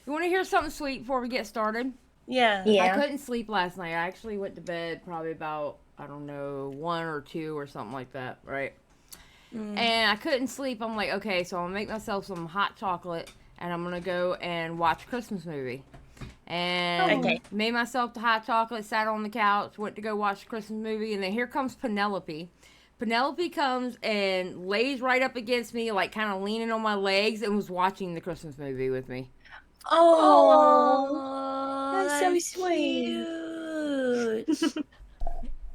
You want to hear something sweet before we get started? Yeah. I couldn't sleep last night. I actually went to bed probably about, I don't know, 1 or 2 or something like that, right? And I couldn't sleep. I'm like, okay, so I'm going to make myself some hot chocolate and I'm going to go and watch a Christmas movie. And made myself the hot chocolate, sat on the couch, went to go watch the Christmas movie, and then here comes Penelope. Penelope comes and lays right up against me, like kind of leaning on my legs, and was watching the Christmas movie with me. Oh, that's so sweet.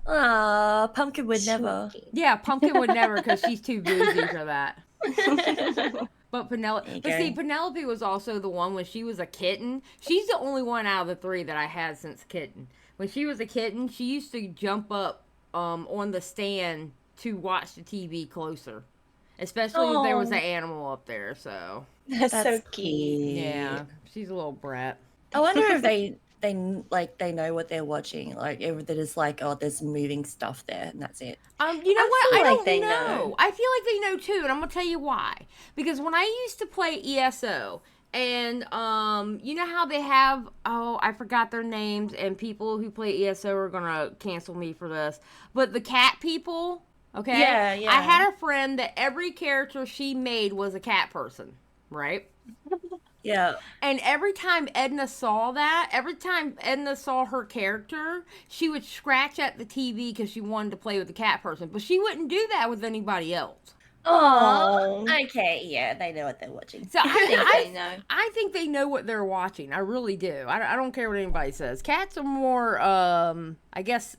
Aw, Pumpkin would never. Yeah, Pumpkin would never because she's too bougie for that. But Penelope was also the one when she was a kitten. She's the only one out of the 3 that I had since kitten. When she was a kitten, she used to jump up on the stand to watch the TV closer. Especially if there was an animal up there, so. That's so cute. Yeah, she's a little brat. I wonder if they know what they're watching. Like, if it is like, oh, there's moving stuff there, and that's it. You know what? I don't know. know. I feel like they know too, and I'm gonna tell you why. Because when I used to play ESO, and you know how they have, I forgot their names, and people who play ESO are gonna cancel me for this, but the cat people, okay? Yeah. I had a friend that every character she made was a cat person, right? Yeah. And every time Edna saw her character, she would scratch at the TV because she wanted to play with the cat person. But she wouldn't do that with anybody else. Oh. Okay, yeah, they know what they're watching. So They know. I think they know what they're watching. I really do. I don't care what anybody says. Cats are more, I guess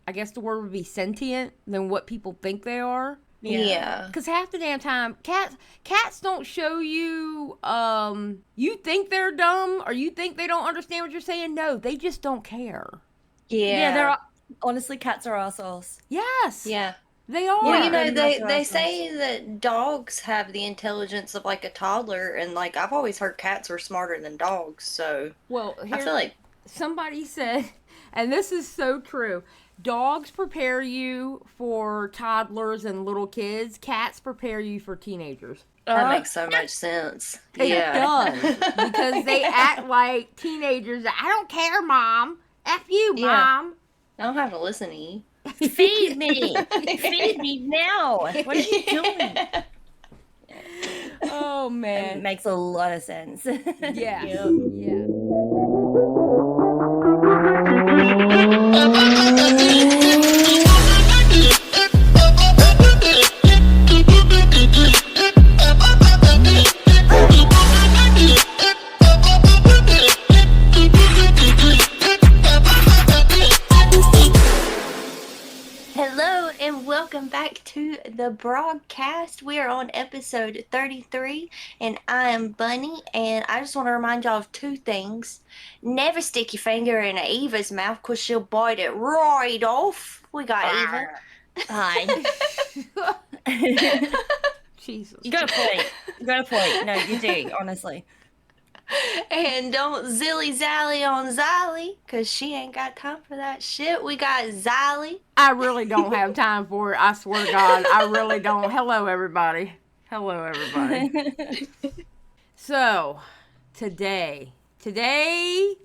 the word would be sentient than what people think they are. Yeah. Because half the damn time, cats don't show you, you think they're dumb or you think they don't understand what you're saying. No, they just don't care. Yeah. Honestly, cats are assholes. Yes. Yeah. They are. Well, you know, Yeah. they say that dogs have the intelligence of like a toddler, and like I've always heard cats are smarter than dogs. So I feel like somebody said, and this is so true. Dogs prepare you for toddlers and little kids. Cats prepare you for teenagers. that makes so much sense. It Yeah. does. Because they act like teenagers. I don't care, Mom. F you, Yeah. Mom. I don't have to listen to you. Feed me! Feed me now! What are you doing? Oh, It man. makes a lot of sense. Yeah. Yeah. Yeah. Hello and welcome back to the broadcast. We are on episode 33 and I am Bunny, and I just want to remind y'all of 2 things. Never stick your finger in Eva's mouth because she'll bite it right off. We got Eva. Hi. Jesus. You got a point. No, you do, honestly. And don't zilly-zally on Xylie because she ain't got time for that shit. We got Xylie. I really don't have time for it. I swear to God, I really don't. Hello, everybody. So, today,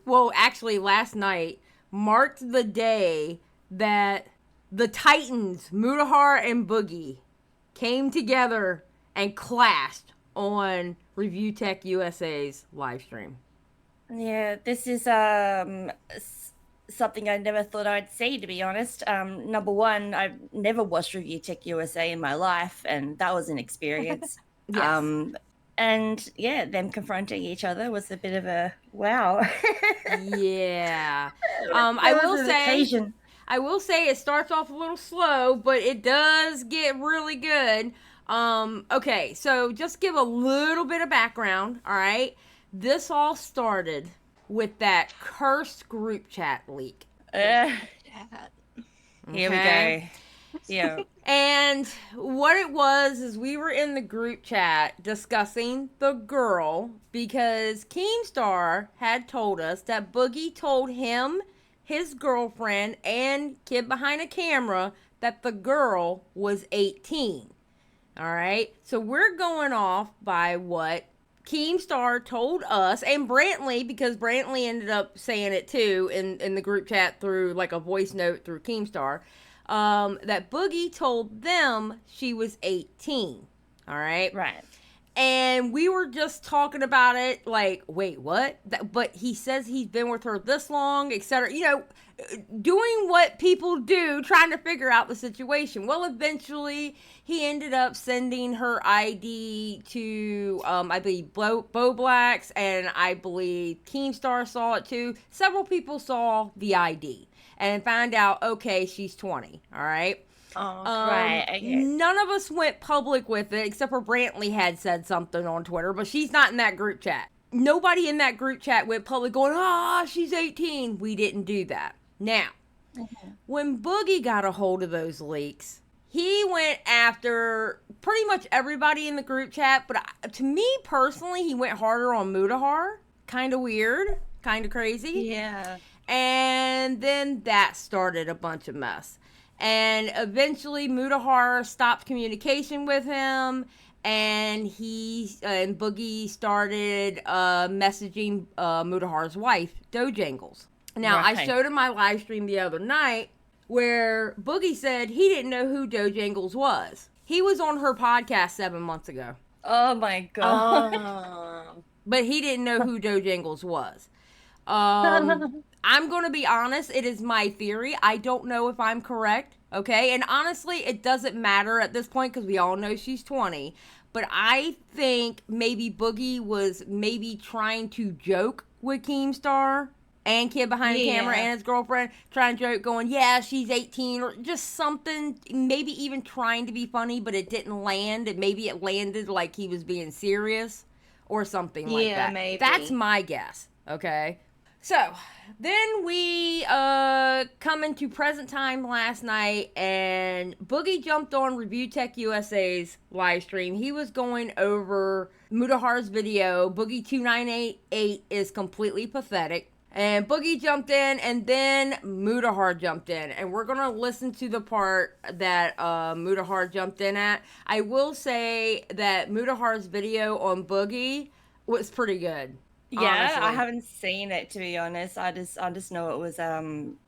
well, actually, last night marked the day that the Titans, Mutahar and Boogie, came together and clashed on Review Tech USA's live stream. Yeah, this is something I never thought I'd see, to be honest. Number one, I've never watched Review Tech USA in my life, and that was an experience. Yes. And yeah, them confronting each other was a bit of a wow. Yeah. Occasion. I will say it starts off a little slow, but it does get really good. Okay, so just give a little bit of background, all right? This all started with that cursed group chat leak. Here we Okay? go. Yeah. And what it was is we were in the group chat discussing the girl because Keemstar had told us that Boogie told him, his girlfriend, and kid behind a camera that the girl was 18. All right? So we're going off by what Keemstar told us, and Brantley, because Brantley ended up saying it too in the group chat through like a voice note through Keemstar, that Boogie told them she was 18. All right. Right. And we were just talking about it like, wait, what? But he says he's been with her this long, etc. You know, doing what people do, trying to figure out the situation. Well, eventually, he ended up sending her ID to, I believe, Bo Blacks, and I believe Keemstar saw it too. Several people saw the ID and found out, okay, she's 20, all right? Right. Okay. None of us went public with it, except for Brantley had said something on Twitter, but she's not in that group chat. Nobody in that group chat went public going, she's 18. We didn't do that. Now, when Boogie got a hold of those leaks, he went after pretty much everybody in the group chat, but to me personally, he went harder on Mutahar. Kind of weird, kind of crazy. Yeah. And then that started a bunch of mess. And eventually Mutahar stopped communication with him, and and Boogie started messaging Mutahar's wife, Dojangles. Now, Right. I showed him my live stream the other night where Boogie said he didn't know who Dojangles was. He was on her podcast 7 months ago, Oh my god. but he didn't know who Dojangles was. I'm going to be honest. It is my theory. I don't know if I'm correct. Okay. And honestly, it doesn't matter at this point because we all know she's 20. But I think maybe Boogie was maybe trying to joke with Keemstar and Kid Behind the Camera and his girlfriend, trying to joke, going, yeah, she's 18, or just something, maybe even trying to be funny, but it didn't land. And maybe it landed like he was being serious or something like that. Yeah, maybe. That's my guess. Okay. So, then we come into present time last night, and Boogie jumped on Review Tech USA's live stream. He was going over Mutahar's video. Boogie2988 is completely pathetic. And Boogie jumped in, and then Mutahar jumped in. And we're going to listen to the part that Mutahar jumped in at. I will say that Mutahar's video on Boogie was pretty good. Yeah, honestly. I haven't seen it, to be honest. I just know it was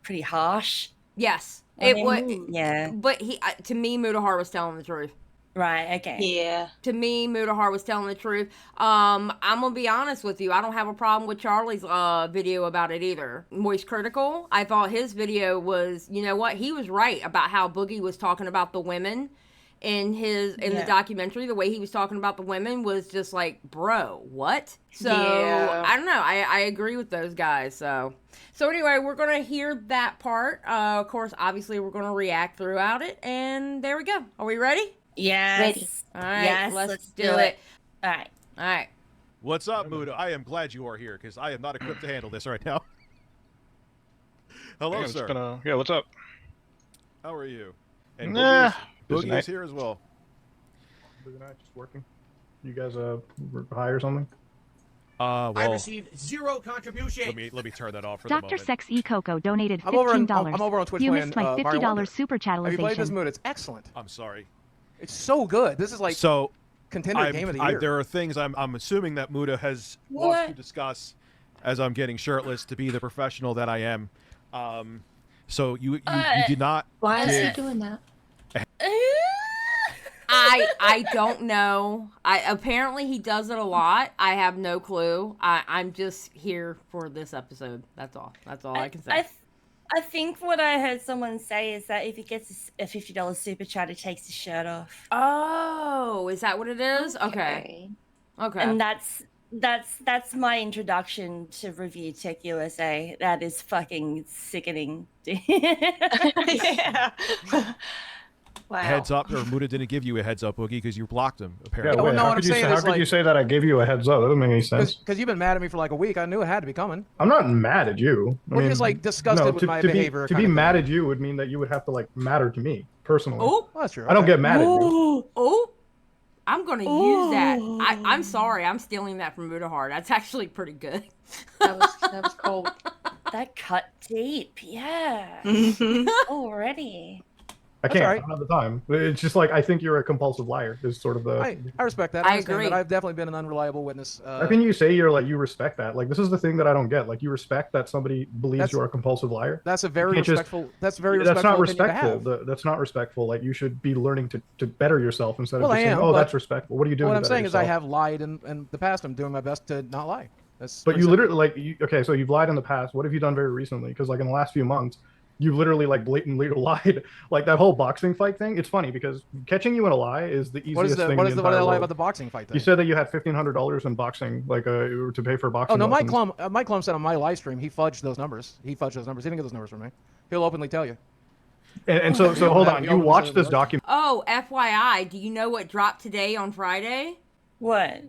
pretty harsh. Yes. on It him. was. Yeah. But to me, Mutahar was telling the truth. Right. Okay. Yeah. To me, Mutahar was telling the truth. I'm gonna be honest with you. I don't have a problem with Charlie's video about it either. Moist Critical. I thought his video was, you know what? He was right about how Boogie was talking about the women in the documentary. The way he was talking about the women was just like, bro, what? So Yeah. I don't know. I agree with those guys. So anyway, we're gonna hear that part. Of course, obviously, we're gonna react throughout it, and there we go. Are we ready? Yes. Ready. All right, Yes, let's do it. All right. All right. What's up, Muda? I am glad you are here because I am not equipped to handle this right now. Hello, Yeah, sir. Yeah, what's up? How are you? And Nah, busy Boogie night. is here as well. Busy night, just working. You guys high or something? I Well, received zero contribution. let me turn that off for the Dr. moment. Sex E Coco donated I'm over on $15. I'm over on Twitch You playing missed my Mario $50 Wonder. super Have you played this chatalization. mood? It's excellent. I'm sorry. It's so good. This is like So, contender game of the year. there are things I'm assuming that Muda has wants to discuss as I'm getting shirtless to be the professional that I am. So you did not. Why is he give- doing that? I don't know. Apparently he does it a lot. I have no clue. I'm just here for this episode. That's all. That's all I can say. I think what I heard someone say is that if he gets a $50 super chat, he takes his shirt off, Oh, is that what it is? Okay. Okay. and that's my introduction to Review Tech USA. That is fucking sickening. Yeah. Wow. Heads up, or Muda didn't give you a heads up, Boogie, because you blocked him. Yeah, Apparently. well, wait, no, how what I'm could you say, saying how is, could you like- say that I gave you a heads up? That doesn't make any sense. Because you've been mad at me for like a week. I knew it had to be coming. I'm not mad at you. We're just like disgusted with my behavior. To be mad at you would mean that you would have to like matter to me personally. Oh, Well, that's true. I don't Okay. get mad at you. oh. I'm going to use that. I'm sorry. I'm stealing that from Mutahar. That's actually pretty good. That was cold. That cut deep, yeah. Already. I can't. I don't have the time. It's just like I think you're a compulsive liar. Is sort of the. I respect that. I understand agree. that. I've definitely been an unreliable witness. How can you say you're like you respect that? Like this is the thing that I don't get. Like you respect that somebody believes you're a compulsive liar. That's a very respectful. That's very respectful. That's not respectful. That's not respectful. Like you should be learning to better yourself instead of just saying, "Oh, that's respectful." What are you doing? What I'm saying is, I have lied in the past. I'm doing my best to not lie. But you literally okay. So you've lied in the past. What have you done very recently? Because like in the last few months, you literally like blatantly lied. Like that whole boxing fight thing. It's funny because catching you in a lie is the easiest thing. What did I lie about the boxing fight thing? You said that you had $1,500 in boxing, like to pay for boxing. Oh no, Mike Klum said on my live stream he fudged those numbers. He didn't get those numbers from me. He'll openly tell you. And so hold on. You watched this document. Oh, FYI, do you know what dropped today on Friday? What?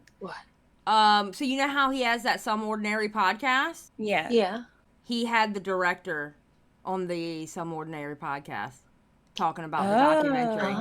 So you know how he has that Some Ordinary podcast? Yeah. Yeah. He had the director on the Some Ordinary podcast talking about the documentary.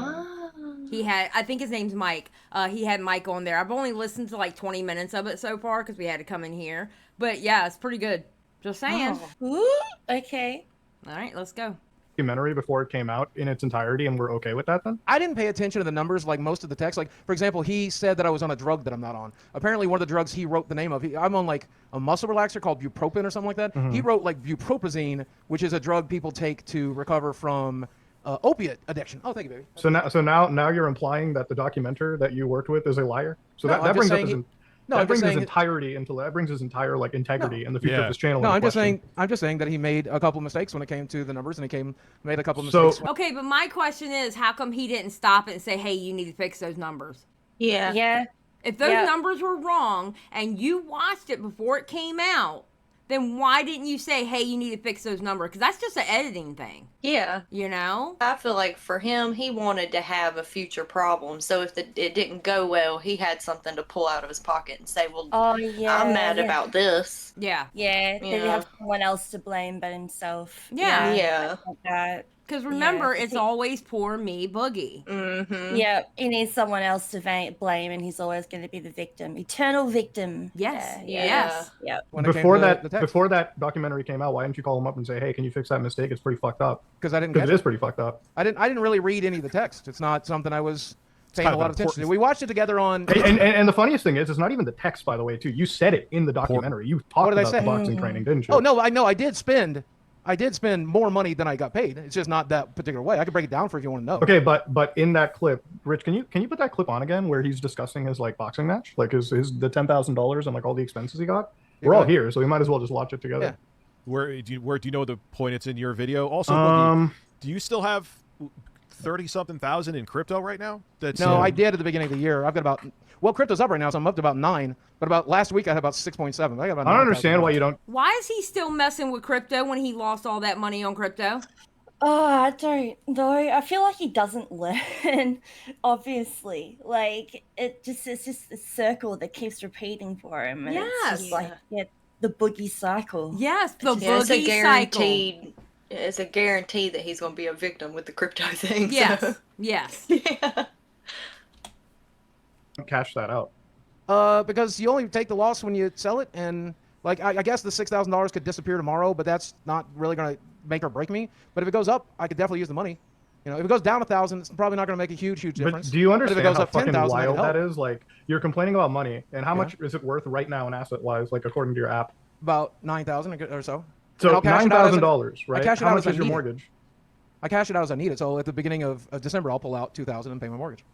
He had, I think his name's Mike. He had Mike on there. I've only listened to like 20 minutes of it so far because we had to come in here. But yeah, it's pretty good. Just saying. Ooh, okay. All right, let's go. Documentary before it came out in its entirety, and we're okay with that then? I didn't pay attention to the numbers like most of the text. Like, for example, he said that I was on a drug that I'm not on. Apparently, one of the drugs he wrote the name of, I'm on like a muscle relaxer called bupropion or something like that. He wrote like bupropion, which is a drug people take to recover from opiate addiction. Oh, thank you, baby. So now you're implying that the documenter that you worked with is a liar? So that brings up his entire like integrity and the future of this channel. No, I'm just saying that he made a couple of mistakes when it came to the numbers, and he made a couple of mistakes. Okay, but my question is, how come he didn't stop it and say, "Hey, you need to fix those numbers"? Yeah. Yeah. If those numbers were wrong and you watched it before it came out, then why didn't you say, "Hey, you need to fix those numbers"? Because that's just an editing thing. Yeah. You know? I feel like for him, he wanted to have a future problem. So if it didn't go well, he had something to pull out of his pocket and say, well, I'm mad about this. Yeah. Yeah. Did he have someone else to blame but himself? Yeah. Yeah. Like that. Because remember, it's always poor me, Boogie. Mm-hmm. Yeah, he needs someone else to blame, and he's always going to be the victim, eternal victim. Yes, yes. Yeah. Before that documentary came out, why didn't you call him up and say, "Hey, can you fix that mistake? It's pretty fucked up." Because it is pretty fucked up. I didn't really read any of the text. It's not something I was paying a lot of attention to. We watched it together on. And the funniest thing is, it's not even the text, by the way, too. You said it in the documentary. You talked about the boxing training, didn't you? Oh no, I know. I did spend more money than I got paid. It's just not that particular way. I could break it down for if you want to know. Okay, but in that clip, Rich, can you put that clip on again where he's discussing his like boxing match, like his the $10,000 and like all the expenses he got? We're all here, so we might as well just watch it together. Yeah. Where do you know the point it's in your video? Also, do you still have 30-something thousand in crypto right now? No, I did at the beginning of the year. I've got about crypto's up right now, so I'm up to about 9. But about last week I had about 6.7. I don't understand why you don't. Why is he still messing with crypto when he lost all that money on crypto? Oh, I don't know. I feel like he doesn't learn. Obviously, like it's just a circle that keeps repeating for him. And it's just like the boogie cycle. Yes, the boogie cycle. It's a guarantee that he's going to be a victim with the crypto thing. Yes. So. Yes. Yeah. Cash that out. Because you only take the loss when you sell it, and like I guess the $6,000 could disappear tomorrow, but that's not really going to make or break me. But if it goes up, I could definitely use the money. You know, if it goes down 1,000, it's probably not going to make a huge difference. But do you understand if it goes how up fucking 10,000, wild that is? Like, you're complaining about money, and how much is it worth right now in asset-wise, like according to your app? About 9,000 or so. So $9,000, right? I cash it how out much as is your mortgage? I cash it out as I need it. So at the beginning of December, I'll pull out $2,000 and pay my mortgage.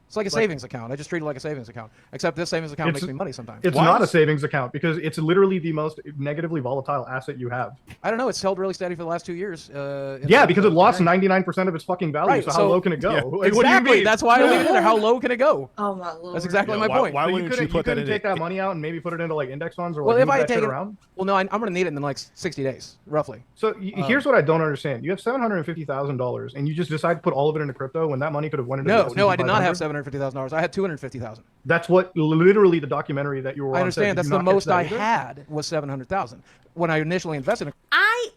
It's like a savings account. I just treat it like a savings account. Except this savings account makes me money sometimes. It's not a savings account because it's literally the most negatively volatile asset you have. I don't know. It's held really steady for the last 2 years. Yeah, because it lost 99% of its fucking value. Right, so how low can it go? Yeah, like, exactly. What do you mean? That's why I leave it in there. How low can it go? Oh my lord. That's exactly my point. Why wouldn't you put that in? Take that money out and maybe put it into like index funds or well, like if I move that take shit it around? Well, no, I'm going to need it in like 60 days, roughly. So here's what I don't understand. You have $750,000 and you just decide to put all of it into crypto when that money could have went into No, I did not have $750,000. I had $250,000. That's what literally the documentary that you were on. I understand. That's the most I had was $700,000 when I initially invested.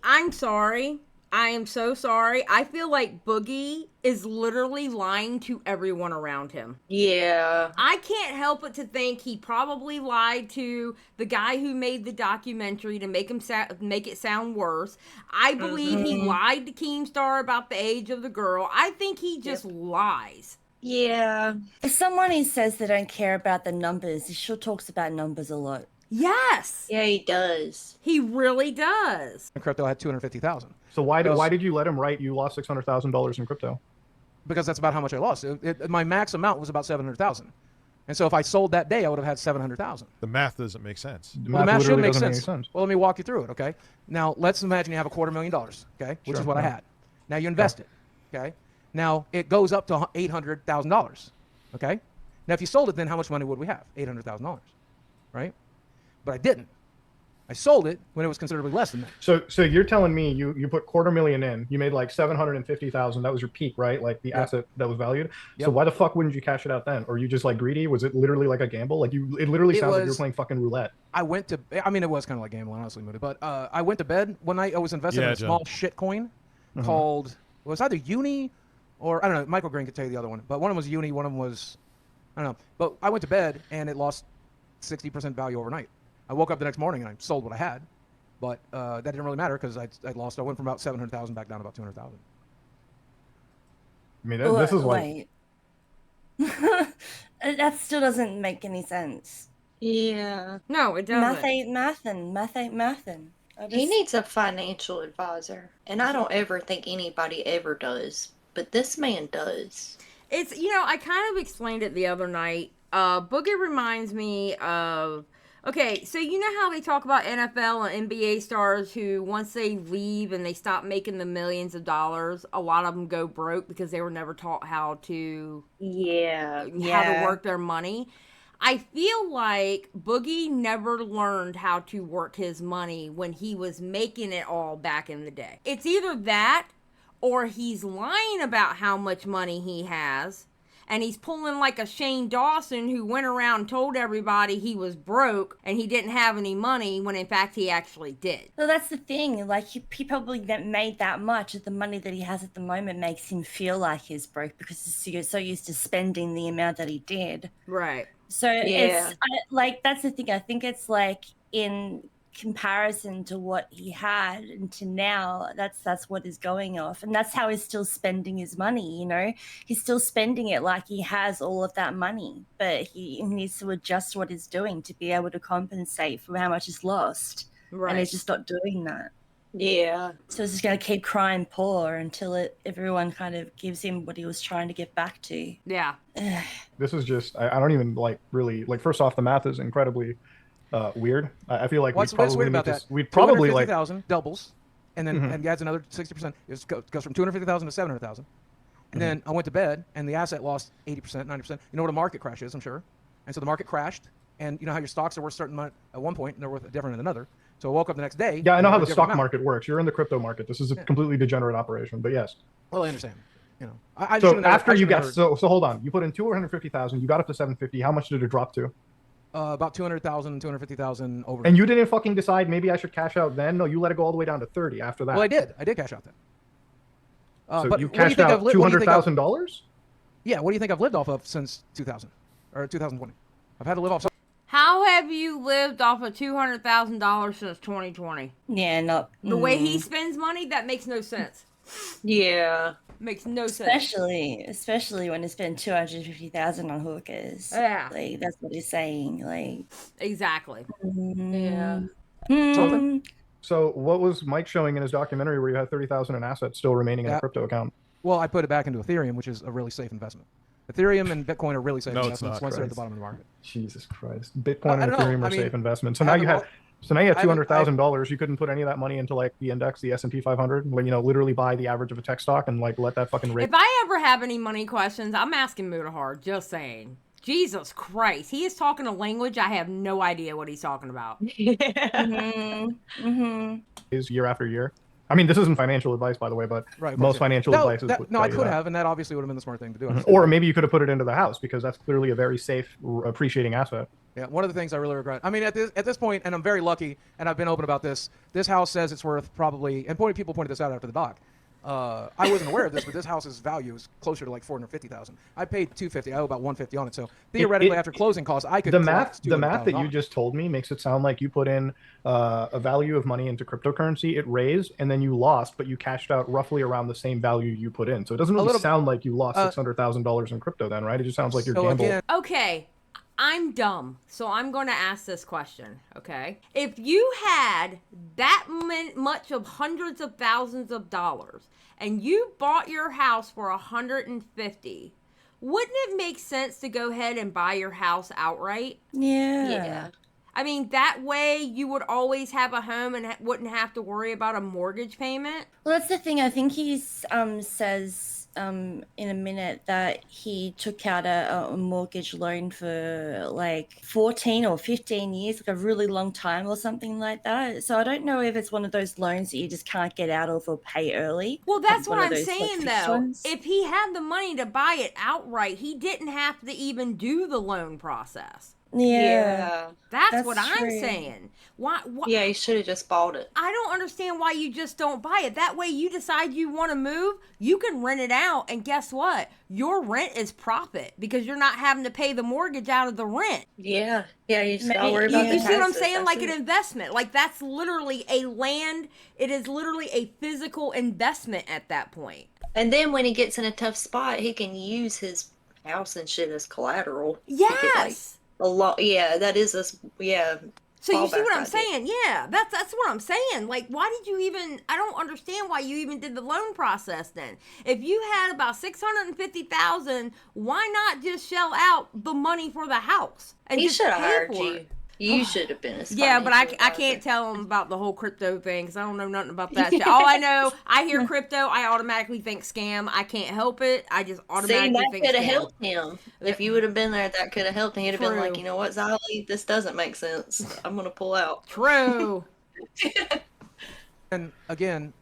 I'm sorry. I am so sorry. I feel like Boogie is literally lying to everyone around him. Yeah. I can't help but to think he probably lied to the guy who made the documentary to make him make it sound worse. I believe he lied to Keemstar about the age of the girl. I think he just lies. Yeah. As someone who says they don't care about the numbers, he sure talks about numbers a lot. Yes. Yeah, he does. He really does. In crypto, I had 250,000. So why did you let him write you lost $600,000 in crypto? Because that's about how much I lost. My max amount was about 700,000, and so if I sold that day, I would have had 700,000. The math doesn't make sense. Well, the math should make sense. Well, let me walk you through it. Okay. Now let's imagine you have $250,000. Okay, which is what I had. Now you invest it. Okay. Now it goes up to $800,000. Okay. Now if you sold it, then how much money would we have? $800,000, right? But I didn't. I sold it when it was considerably less than that. So you're telling me you put $250,000 in, you made like 750,000. That was your peak, right? Like the asset that was valued. Yep. So why the fuck wouldn't you cash it out then? Or you just like greedy? Was it literally like a gamble? Like it literally sounds like you were playing fucking roulette. I went to. I mean, it was kind of like gambling, honestly, Moody. But I went to bed one night. I was invested in a small shit coin called. It was either Uni, or I don't know. Michael Green could tell you the other one, but one of them was Uni. One of them was, I don't know. But I went to bed and it lost 60% value overnight. I woke up the next morning and I sold what I had. But that didn't really matter because I lost. I went from about 700,000 back down to about 200,000. I mean, this is like. That still doesn't make any sense. Yeah. No, it doesn't. Math ain't mathin'. He needs a financial advisor. And I don't ever think anybody ever does. But this man does. It's, I kind of explained it the other night. Boogie reminds me of... Okay, so you know how they talk about NFL and NBA stars who, once they leave and they stop making the millions of dollars, a lot of them go broke because they were never taught how to work their money. I feel like Boogie never learned how to work his money when he was making it all back in the day. It's either that or he's lying about how much money he has. And he's pulling like a Shane Dawson who went around and told everybody he was broke and he didn't have any money when in fact he actually did. Well, that's the thing. Like, he probably made that much. The money that he has at the moment makes him feel like he's broke because he's so used to spending the amount that he did. Right. So it's that's the thing. I think it's like in comparison to what he had and to now, that's what is going off, and that's how he's still spending his money. He's still spending it like he has all of that money, but he needs to adjust what he's doing to be able to compensate for how much he's lost. Right. And he's just not doing that. Yeah. So he's just going to keep crying poor until everyone kind of gives him what he was trying to get back to. Yeah. This is just I don't even really first off, the math is incredibly weird. I feel like what's weird about that? We'd probably 250,000 doubles, and then and adds another 60%. It goes from 250,000 to 700,000. And then I went to bed, and the asset lost 80%, 90%. You know what a market crash is, I'm sure. And so the market crashed, and you know how your stocks are worth a certain amount at one point, and they're worth different at another. So I woke up the next day. Yeah, I know how the stock market works. You're in the crypto market. This is a completely degenerate operation, but yes. Well, I understand. So after you got so hold on, you put in 250,000, you got up to 750. How much did it drop to? About 200,000, 250,000 over. And you didn't fucking decide maybe I should cash out then? No, you let it go all the way down to 30 after that. Well, I did cash out then. So but you cashed out $200,000? Yeah. What do you think I've lived off of since 2000 or 2020? I've had to live off. How have you lived off of $200,000 since 2020? Yeah, not the way he spends money. That makes no sense. Yeah, makes no sense. Especially when he spent 250,000 on hookers. Yeah, like that's what he's saying. Like exactly. Yeah. So what was Mike showing in his documentary where you had 30,000 in assets still remaining in a crypto account? Well, I put it back into Ethereum, which is a really safe investment. Ethereum and Bitcoin are really safe investments it's not, once they're at the bottom of the market. Jesus Christ. Bitcoin and Ethereum are safe investments. So now you had $200,000. You couldn't put any of that money into like the index, the S&P 500, when literally buy the average of a tech stock and like let that fucking rate. If I ever have any money questions, I'm asking Mutahar, just saying. Jesus Christ. He is talking a language I have no idea what he's talking about. Is year after year. I mean, this isn't financial advice, by the way, but most financial advice is... I could have, and that obviously would have been the smart thing to do. Or maybe you could have put it into the house, because that's clearly a very safe, appreciating asset. Yeah, one of the things I really regret. I mean, at this point, and I'm very lucky, and I've been open about this. This house says it's worth probably, and people pointed this out after the doc. I wasn't aware of this, but this house's value is closer to like $450,000. I paid $250. I owe about $150 on it. So theoretically, after closing costs, I could. The math that you just told me makes it sound like you put in a value of money into cryptocurrency, it raised, and then you lost, but you cashed out roughly around the same value you put in. So it doesn't really sound like you lost $600,000 in crypto, then, right? It just sounds like you're gambling. Okay. I'm dumb, so I'm going to ask this question, okay? If you had that much of hundreds of thousands of dollars and you bought your house for $150, wouldn't it make sense to go ahead and buy your house outright? Yeah. I mean, that way you would always have a home and wouldn't have to worry about a mortgage payment. Well, that's the thing. I think he says in a minute that he took out a mortgage loan for like 14 or 15 years, like a really long time or something like that. So I don't know if it's one of those loans that you just can't get out of or pay early. Well, that's what I'm saying, though. If he had the money to buy it outright, he didn't have to even do the loan process. Yeah. That's what I'm saying. Why? Yeah, you should have just bought it. I don't understand why you just don't buy it. That way you decide you want to move, you can rent it out, and guess what? Your rent is profit because you're not having to pay the mortgage out of the rent. Yeah, you just gotta worry about the You see what I'm taxes, saying? Like an investment. Like that's literally a land. It is literally a physical investment at that point. And then when he gets in a tough spot, he can use his house and shit as collateral. Yes. A lot, yeah. That is a So you see what I'm saying? Yeah, that's what I'm saying. Like, why did you even? I don't understand why you even did the loan process. Then, if you had about $650,000, why not just shell out the money for the house and he just should have pay hired for you. it? You should have been his Yeah, but I financial can't advisor. tell him about the whole crypto thing because I don't know nothing about that shit. All I know, I hear crypto, I automatically think scam. I can't help it. I just automatically that think could have scam. helped him. If you would have been there, that could have helped him. He'd have been like, True. you know what, Xylie, this doesn't make sense. I'm going to pull out. True. And again,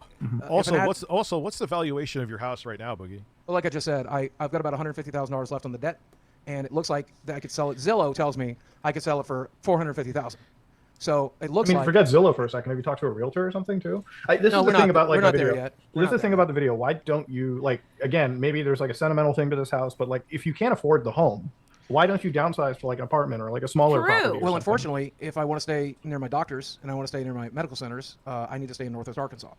what's the valuation of your house right now, Boogie? well, like I just said, I've got about $150,000 left on the debt, and it looks like that I could sell it. Zillow tells me I could sell it for $450,000. So it looks like. Forget Zillow for a second. Have you talked to a realtor or something too? This is the thing about like we're not the video. there yet. This is the thing about the video. Why don't you like? Again, maybe there's like a sentimental thing to this house, but like if you can't afford the home, why don't you downsize to like an apartment or like a smaller property? Or well, something? unfortunately, if I want to stay near my doctors and I want to stay near my medical centers, I need to stay in Northwest Arkansas.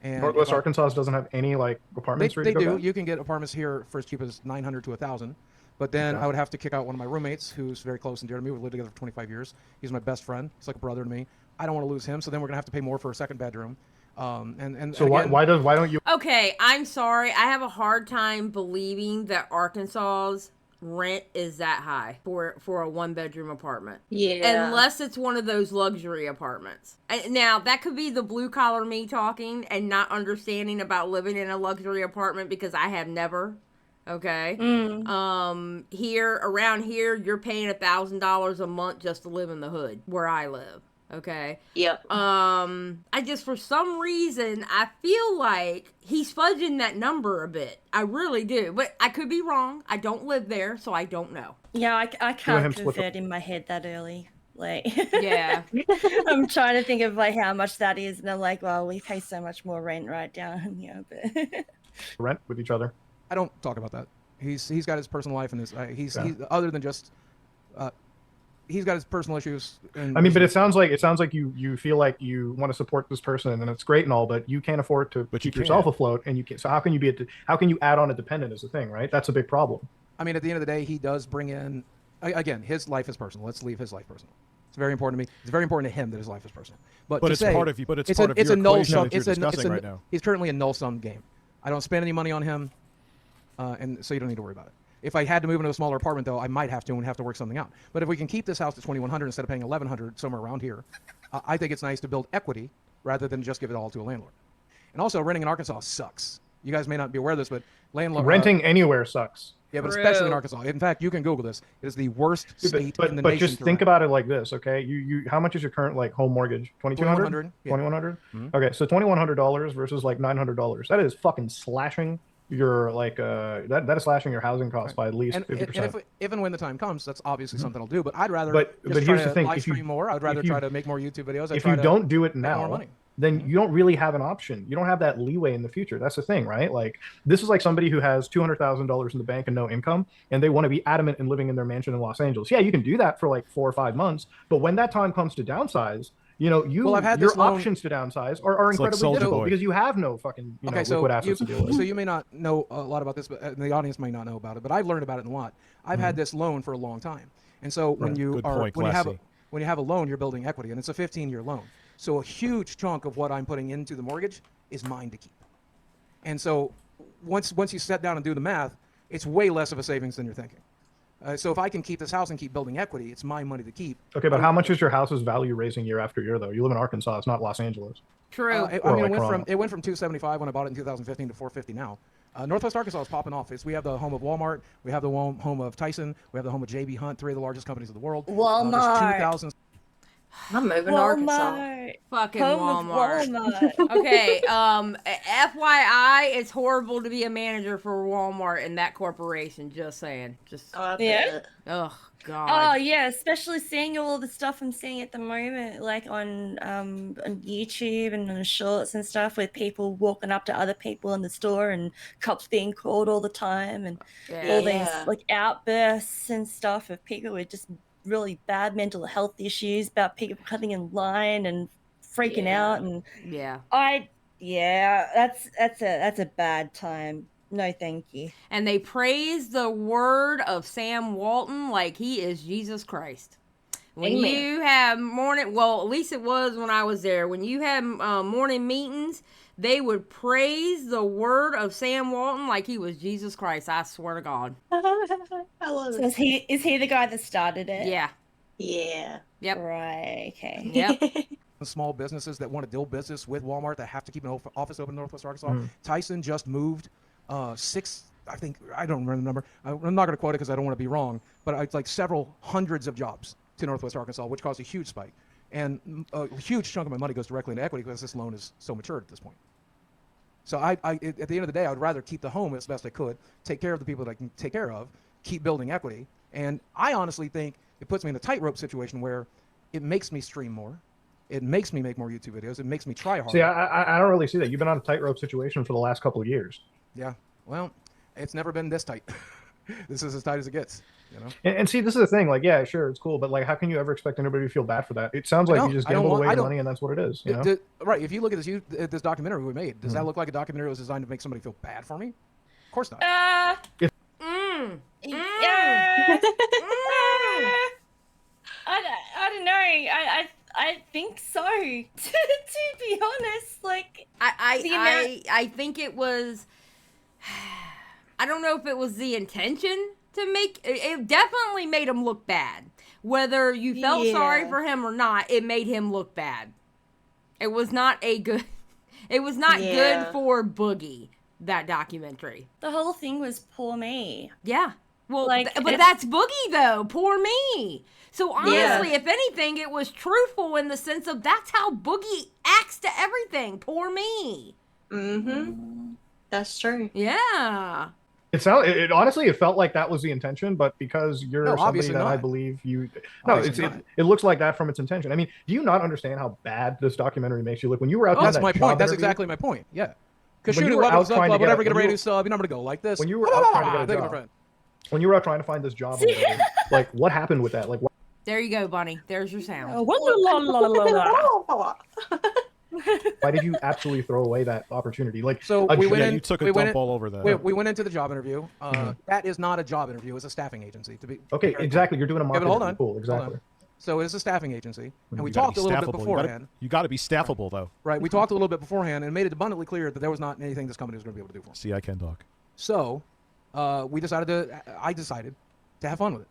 And Northwest Arkansas doesn't have any like apartments. They do. You can get apartments here for as cheap as $900 to $1,000. But then I would have to kick out one of my roommates, who's very close and dear to me. We've lived together for 25 years. He's my best friend. He's like a brother to me. I don't want to lose him, so then we're gonna have to pay more for a second bedroom. So again, why don't you? Okay, I'm sorry. I have a hard time believing that Arkansas's rent is that high for a one-bedroom apartment. Yeah. Unless it's one of those luxury apartments. Now, that could be the blue-collar me talking and not understanding about living in a luxury apartment because I have never. Okay. Around here, you're paying $1,000 a month just to live in the hood where I live. Okay. Yep. I just, for some reason, I feel like he's fudging that number a bit. I really do. But I could be wrong. I don't live there, so I don't know. Yeah, I can't convert in my head that early. Like, yeah. I'm trying to think of like how much that is, and I'm like, well, we pay so much more rent right down here. But rent with each other. I don't talk about that. He's got his personal life and he's other than just he's got his personal issues. I mean, but it sounds like you feel like you want to support this person, and it's great and all, but you can't afford to keep yourself afloat, and you can't. So how can you add on a dependent as a thing, right? That's a big problem. I mean, at the end of the day, he does bring in again his life is personal. Let's leave his life personal. It's very important to me. It's very important to him that his life is personal. But it's part of you. But it's part of it's your a null equation sum. that you're discussing right now. He's currently a null sum game. I don't spend any money on him, and so you don't need to worry about it. If I had to move into a smaller apartment, though, I might have to and have to work something out. But if we can keep this house to $2,100 instead of paying $1,100 somewhere around here, I think it's nice to build equity rather than just give it all to a landlord. And also, renting in Arkansas sucks. You guys may not be aware of this, but renting anywhere sucks. Yeah, but especially in Arkansas. In fact, you can Google this. It is the worst state in the nation. But just think about it like this, okay? You how much is your current like home mortgage? $2,200. Yeah. $2,100. Okay, so $2,100 versus like $900. That is fucking slashing your like that is slashing your housing costs by at least 50%. And if and when the time comes, that's obviously something I'll do. But I'd rather but here's the thing: live if you stream more, I'd rather try to make more YouTube videos. If you don't do it more now, money. then you don't really have an option. You don't have that leeway in the future. That's the thing, right? Like this is like somebody who has $200,000 in the bank and no income, and they want to be adamant in living in their mansion in Los Angeles. Yeah, you can do that for like 4 or 5 months, but when that time comes to downsize, you know, your options to downsize are incredibly difficult because you have no fucking liquid assets to deal with. So you may not know a lot about this, but the audience may not know about it. But I've learned about it a lot. I've had this loan for a long time, and so when you have a loan, you're building equity, and it's a 15-year loan. So a huge chunk of what I'm putting into the mortgage is mine to keep. And so once you sit down and do the math, it's way less of a savings than you're thinking. So if I can keep this house and keep building equity, it's my money to keep. Okay, but how much is your house's value raising year after year, though? You live in Arkansas. It's not Los Angeles. True. It went from 275 when I bought it in 2015 to 450 now. Northwest Arkansas is popping off. We have the home of Walmart. We have the home of Tyson. We have the home of JB Hunt, 3 of the largest companies in the world. Walmart. I'm moving to Arkansas. Fucking Walmart. Okay, FYI, it's horrible to be a manager for Walmart and that corporation. Just saying. Yeah. Oh God. Oh yeah, especially seeing all the stuff I'm seeing at the moment, like on YouTube and on the shorts and stuff, with people walking up to other people in the store and cops being called all the time, and all these like outbursts and stuff of people with just really bad mental health issues about people cutting in line and freaking out, and that's a bad time. No, thank you. And they praise the word of Sam Walton like he is Jesus Christ. When you have at least it was when I was there. When you had morning meetings, they would praise the word of Sam Walton like he was Jesus Christ. I swear to God. I love it. So is he the guy that started it? Yeah. Yeah. Yep. Right. Okay. Yep. Small businesses that want to do business with Walmart that have to keep an office open in Northwest Arkansas. Tyson just moved 6, I think, I don't remember the number. I'm not going to quote it because I don't want to be wrong, but it's like several hundreds of jobs to Northwest Arkansas, which caused a huge spike. And a huge chunk of my money goes directly into equity because this loan is so matured at this point. So at the end of the day, I would rather keep the home as best I could, take care of the people that I can take care of, keep building equity. And I honestly think it puts me in a tightrope situation where it makes me stream more. It makes me make more YouTube videos. It makes me try harder. See, I don't really see that. You've been on a tightrope situation for the last couple of years. Yeah. Well, it's never been this tight. This is as tight as it gets. You know? And see, this is the thing. Like, yeah, sure, it's cool, but like, how can you ever expect anybody to feel bad for that? It sounds like you just gambled away the money, and that's what it is. You know? Right. If you look at this documentary we made, does that look like a documentary that was designed to make somebody feel bad for me? Of course not. I don't know. I think so. To be honest, like I think it was. I don't know if it was the intention to make it. Definitely made him look bad. Whether you felt sorry for him or not, it made him look bad. It was not a good. It was not good for Boogie. That documentary. The whole thing was poor me. Yeah. Well, but that's Boogie though. Poor me. So honestly, if anything, it was truthful in the sense of that's how Boogie acts to everything. Poor me. Mm-hmm. That's true. Yeah. It honestly, it felt like that was the intention, but because you're somebody that I believe you, it looks like that from its intention. I mean, do you not understand how bad this documentary makes you look? When you were out, that's my point. That's exactly my point. Yeah. Because shooting levels up, whatever, get a radio sub, you're not gonna go like this. When you were out trying to get a job, when you were out trying to find this job, like what happened with that? Like, what? There you go, Bunny. There's your sound. Why did you absolutely throw away that opportunity? Like, so you took a dump all over that. We went into the job interview. That is not a job interview; it's a staffing agency. To be exactly. You're doing a mock interview. Hold on. Cool, exactly. So it's a staffing agency, and we talked a little bit beforehand. You got to be staffable, though. Right. We talked a little bit beforehand and made it abundantly clear that there was not anything this company was going to be able to do for us. See, I can talk. So, I decided to have fun with it,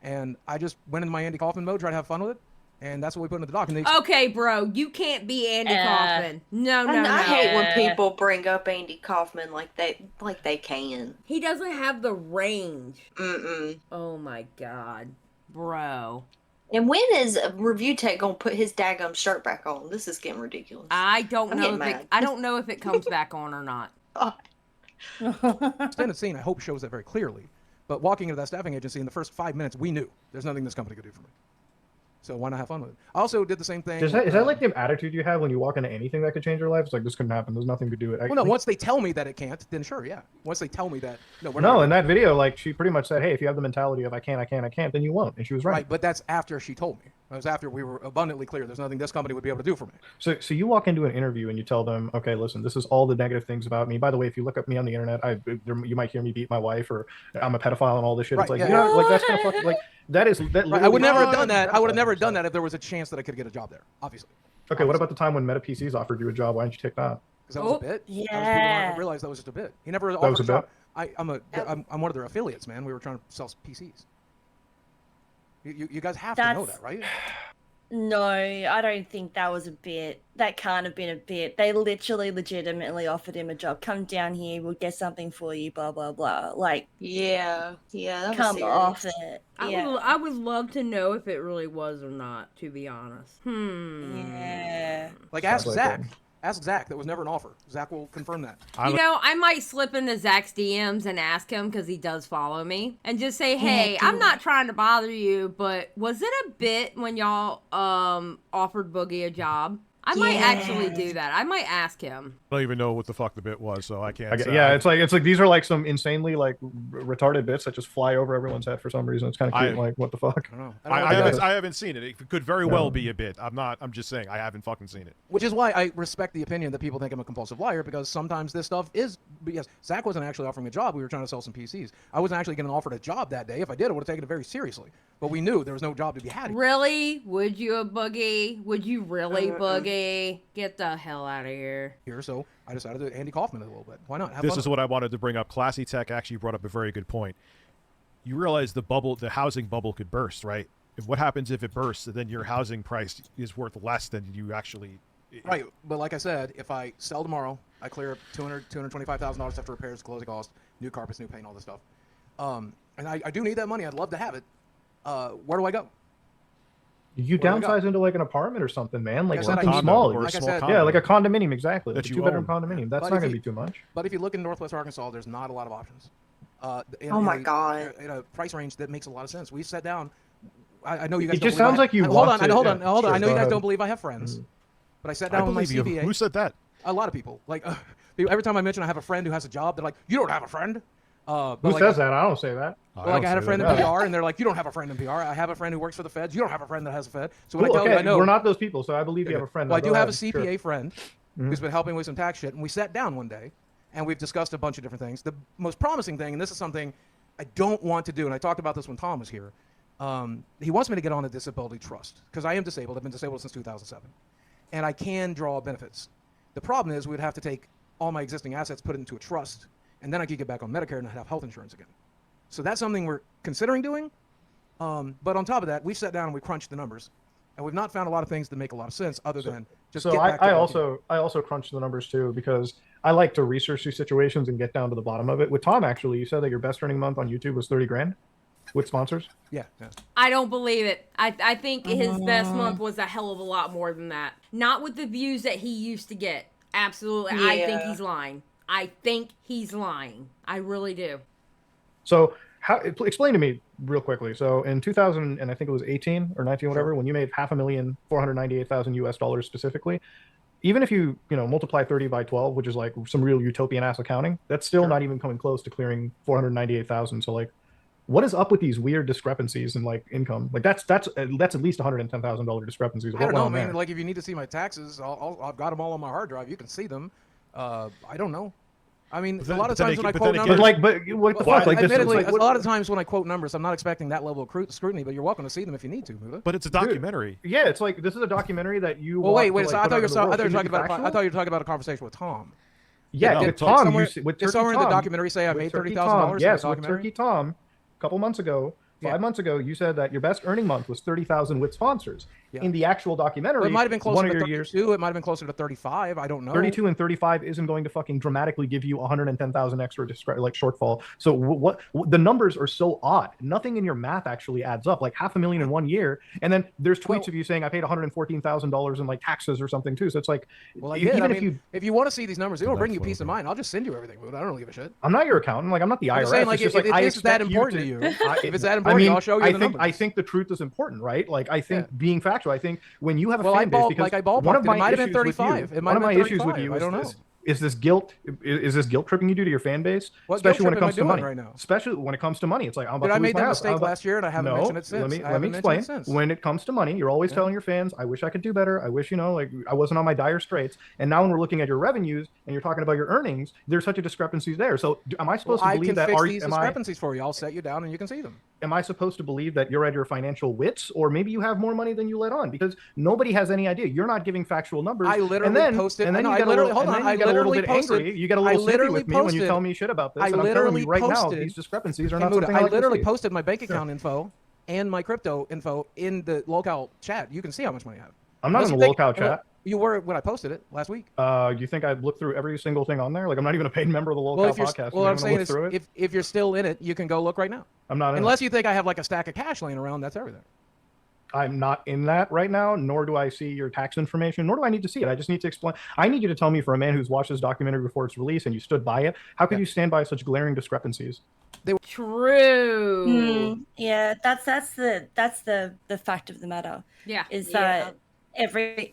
and I just went into my Andy Kaufman mode, tried to have fun with it, and that's what we put into the doc. Okay, bro, you can't be Andy Kaufman. No. I hate when people bring up Andy Kaufman like they can. He doesn't have the range. Oh my God, bro. And when is Review Tech gonna put his daggum shirt back on? This is getting ridiculous. I don't know if it comes back on or not. Extended scene, I hope, shows that very clearly. But walking into that staffing agency in the first 5 minutes, we knew there's nothing this company could do for me. So why not have fun with it? I also did the same thing. Is that like the attitude you have when you walk into anything that could change your life? It's like, this couldn't happen. There's nothing to do with it. Well, no, once they tell me that it can't, then sure, yeah. Once they tell me that, no, we're no, not. in that video, like, she pretty much said, hey, if you have the mentality of I can't, then you won't. And she was right. Right, but that's after she told me. It was after we were abundantly clear there's nothing this company would be able to do for me. So you walk into an interview and you tell them, okay, listen, this is all the negative things about me. By the way, if you look up me on the internet, you might hear me beat my wife, or I'm a pedophile and all this shit. Right, it's like, yeah, you know, like, that's kind of fucking, like, that is that. Right, I would never have done that. I would have never done that if there was a chance that I could get a job there, obviously. Okay, what about the time when Meta PCs offered you a job? Why didn't you take that? Because that was a bit. Yeah. I realized that was just a bit. He never offered a job. I'm one of their affiliates, man. We were trying to sell PCs. You guys have to know that, right? No, I don't think that was a bit. That can't have been a bit. They literally, legitimately offered him a job. Come down here, we'll get something for you, blah, blah, blah. Like, yeah, that come was off it. Yeah. I would love to know if it really was or not, to be honest. Yeah. Like, ask Zach. Ask Zach. That was never an offer. Zach will confirm that. You know, I might slip into Zach's DMs and ask him, because he does follow me, and just say, hey, I'm not trying to bother you, but was it a bit when y'all offered Boogie a job? I might actually do that. I might ask him. I don't even know what the fuck the bit was, so I can't say. Yeah, it's like these are like some insanely like retarded bits that just fly over everyone's head for some reason. It's kind of cute. Like, what the fuck? I don't know. I haven't seen it. It could very well be a bit. I'm just saying I haven't fucking seen it. Which is why I respect the opinion that people think I'm a compulsive liar, because sometimes this stuff is. Yes, Zach wasn't actually offering me a job. We were trying to sell some PCs. I wasn't actually getting offered a job that day. If I did, I would have taken it very seriously. But we knew there was no job to be had. Really? Would you a Boogie? Would you really Boogie? Get the hell out of here. So I decided to Andy Kaufman it a little bit. Why not? This is what I wanted to bring up. Classy Tech actually brought up a very good point. You realize the housing bubble could burst, right? If what happens if it bursts, then your housing price is worth less than you actually. Right, but like I said, if I sell tomorrow, I clear up $225,000 after repairs, closing costs, new carpets, new paint, all this stuff. And I do need that money. I'd love to have it. Where do I go? You downsize into like an apartment or something, man. Like something condo, small. or a like I small said, condo. Yeah, like a condominium, exactly. Like a you 2-bedroom own. condominium. That's But not if going to you- be too much. But if you look in Northwest Arkansas, there's not a lot of options. Oh my God. In a price range that makes a lot of sense. We sat down. I know you guys. It just sounds like you hold want on, to. hold on. Sure, I know you go guys ahead. don't believe I have friends, but I sat down I with my believe you. CPA. Who said that? A lot of people. Like every time I mention I have a friend who has a job, they're like, "You don't have a friend." But Who like, says that? I don't say that. Well, like I had a friend in that. PR, and they're like, "You don't have a friend in PR." I have a friend who works for the feds. You don't have a friend that has a fed. So when Cool, I tell okay. you, I know We're not those people, so I believe you have a friend. Well, I Now, do go have a ahead. CPA Sure. friend who's been helping with some tax shit, and we sat down one day, and we've discussed a bunch of different things. The most promising thing, and this is something I don't want to do, and I talked about this when Tom was here. He wants me to get on a disability trust because I am disabled. I've been disabled since 2007, and I can draw benefits. The problem is we'd have to take all my existing assets, put it into a trust, and then I could get back on Medicare and I'd have health insurance again. So that's something we're considering doing. But on top of that, we've sat down and we crunched the numbers, and we've not found a lot of things that make a lot of sense other than just. So get back to I working. also crunch the numbers too, because I like to research these situations and get down to the bottom of it. With Tom, actually, you said that your best earning month on YouTube was 30 grand with sponsors. Yeah. I don't believe it. I think his best month was a hell of a lot more than that. Not with the views that he used to get. Absolutely. I think he's lying. I really do. So explain to me real quickly. So in 2000, and I think it was 18 or 19, whatever, when you made $5,498,000 US specifically, even if you multiply 30 by 12, which is like some real utopian ass accounting, that's still not even coming close to clearing 498,000. So like, what is up with these weird discrepancies in like income? Like that's at least $110,000 discrepancies. I don't know, man. Like if you need to see my taxes, I've got them all on my hard drive. You can see them. I don't know. I mean, a lot of times when I quote numbers, but what the fuck? Like this, admittedly, a lot of times when I quote numbers, I'm not expecting that level of scrutiny. But you're welcome to see them if you need to. Muda. But it's a documentary. Dude, yeah, it's like this is a documentary that you. Well, wait. To, So like, I thought you were talking about. I thought you were talking about a conversation with Tom. Yeah, Did with Tom. somewhere, with did somewhere in the documentary say I made $30,000? Yes, with Turkey Tom, a couple months ago, 5 months ago, you said that your best earning month was 30,000 with sponsors. in the actual documentary, well, it might have been closer one of to your 32. years, It might have been closer to 35. I don't know. 32 and 35 isn't going to fucking dramatically give you 110,000 extra shortfall. So what the numbers are so odd. Nothing in your math actually adds up. Like $500,000 in 1 year, and then there's tweets of you saying I paid $114,000 in like taxes or something too. So it's like, well, I did. If you want to see these numbers, it'll bring you peace of mind. I'll just send you everything. I don't give a shit. I'm not your accountant. Like I'm not the IRS. I'm saying, like, if it's that important to you, if it's that important, I'll show you the numbers. I think the truth is important, right? Like I think being factual. I think when you have a fan base, because I ballparked it. It might have been 35. One of my issues with you is this guilt. Is this guilt tripping you do to your fan base? What especially when it comes to money. Right now? Especially when it comes to money, it's like I'm about to I lose made my that house. mistake last year, and I haven't mentioned it since. Let me explain. When it comes to money, you're always telling your fans, "I wish I could do better. I wish like I wasn't on my dire straits." And now when we're looking at your revenues and you're talking about your earnings, there's such a discrepancy there. So am I supposed to believe that? I can fix these discrepancies for you. I'll set you down, and you can see them. Am I supposed to believe that you're at your financial wits, or maybe you have more money than you let on? Because nobody has any idea. You're not giving factual numbers. I literally posted. And then you get a little bit angry. You get a little snippy with me when you tell me shit about this. And I'm telling you right now, these discrepancies are not something I like to see. I literally posted my bank account info and my crypto info in the local chat. You can see how much money I have. I'm not in the local chat. You were when I posted it last week. You think I'd look through every single thing on there? Like I'm not even a paid member of the local podcast. Well, I'm saying is, if you're still in it, you can go look right now. I'm not. Unless you think I have like a stack of cash laying around. That's everything. I'm not in that right now, nor do I see your tax information, nor do I need to see it. I just need to explain. I need you to tell me, for a man who's watched this documentary before its release and you stood by it, how could you stand by such glaring discrepancies? True. Yeah, that's the fact of the matter. Yeah. Is that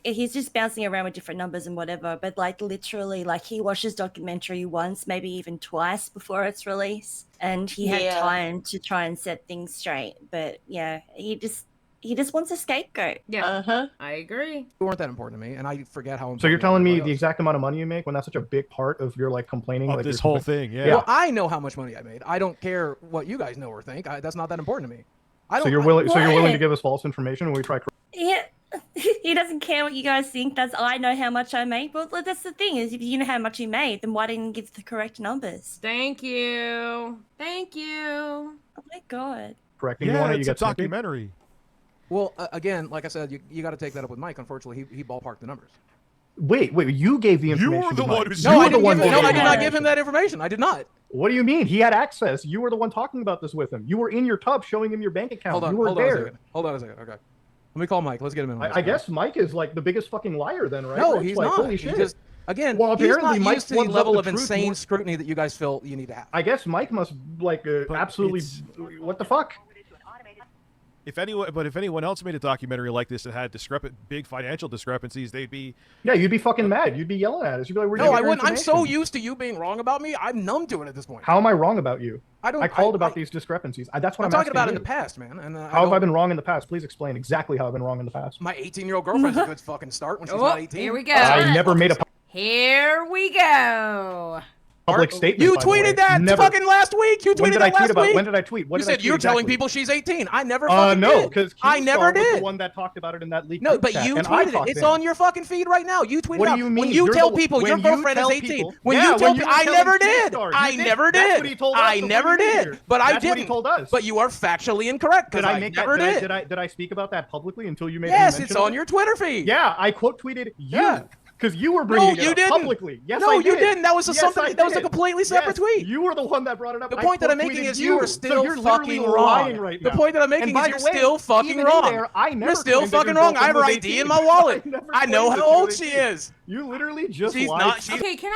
he's just bouncing around with different numbers and whatever, but like literally, like he watched his documentary once, maybe even twice before its release, and he had time to try and set things straight. But yeah, he just wants a scapegoat. Yeah, I agree. You weren't that important to me, and I forget how important. So you're telling me the exact amount of money you make when that's such a big part of your like complaining? Of like this whole thing, yeah. Well, I know how much money I made. I don't care what you guys know or think. That's not that important to me. So you're willing to give us false information when we try? Yeah. He doesn't care what you guys think. I know how much I made. Well, that's the thing, is if you know how much you made, then why didn't you give the correct numbers? Thank you. Oh my god. Correcting you on it, you get a documentary. Well, again, like I said, you got to take that up with Mike. Unfortunately, he ballparked the numbers. Wait, you gave the information. You were the one who. No, I did not give him that information. I did not. What do you mean? He had access. You were the one talking about this with him. You were in your tub showing him your bank account. Hold on a second. Okay. Let me call Mike. Let's get him in. I guess Mike is like the biggest fucking liar then, right? No, like, he's like, not. Holy shit. Again, well, apparently he's not used to the level of insane more... scrutiny that you guys feel you need to have. I guess Mike must like absolutely. What the fuck? If anyone else made a documentary like this that had big financial discrepancies, they'd be. Yeah, you'd be fucking mad. You'd be yelling at us. You'd be like, "No, I wouldn't. I'm so used to you being wrong about me. I'm numb to it at this point." How am I wrong about you? I called about these discrepancies. That's what I'm talking about you. in the past, man. And how have I been wrong in the past? Please explain exactly how I've been wrong in the past. My 18-year-old girlfriend's a good fucking start when she's not 18. Here we go. I never made a. Here we go. Public statement. You tweeted that fucking last week. You tweeted that last week. When did I tweet? You said you're telling people she's 18. I never fucking did. No, because I never did. Was the one that talked about it in that leak. No, but you tweeted it. It's on your fucking feed right now. You tweeted it. What do you mean? When you tell people your girlfriend is 18. When you tell people, I never did. I never did. I never did. But I didn't. But you are factually incorrect because I never did. Did I speak about that publicly until you made? Yes, it's on your Twitter feed. Yeah, I quote tweeted you. Because you were bringing it up publicly. Yes, no, you didn't. That was that was a completely separate tweet. You were the one that brought it up. The point that I'm making is you are still fucking wrong. Right the point that I'm making is you're still fucking wrong. You're still fucking wrong. I have her ID in my wallet. I know how old she is. You literally just lied. Okay, can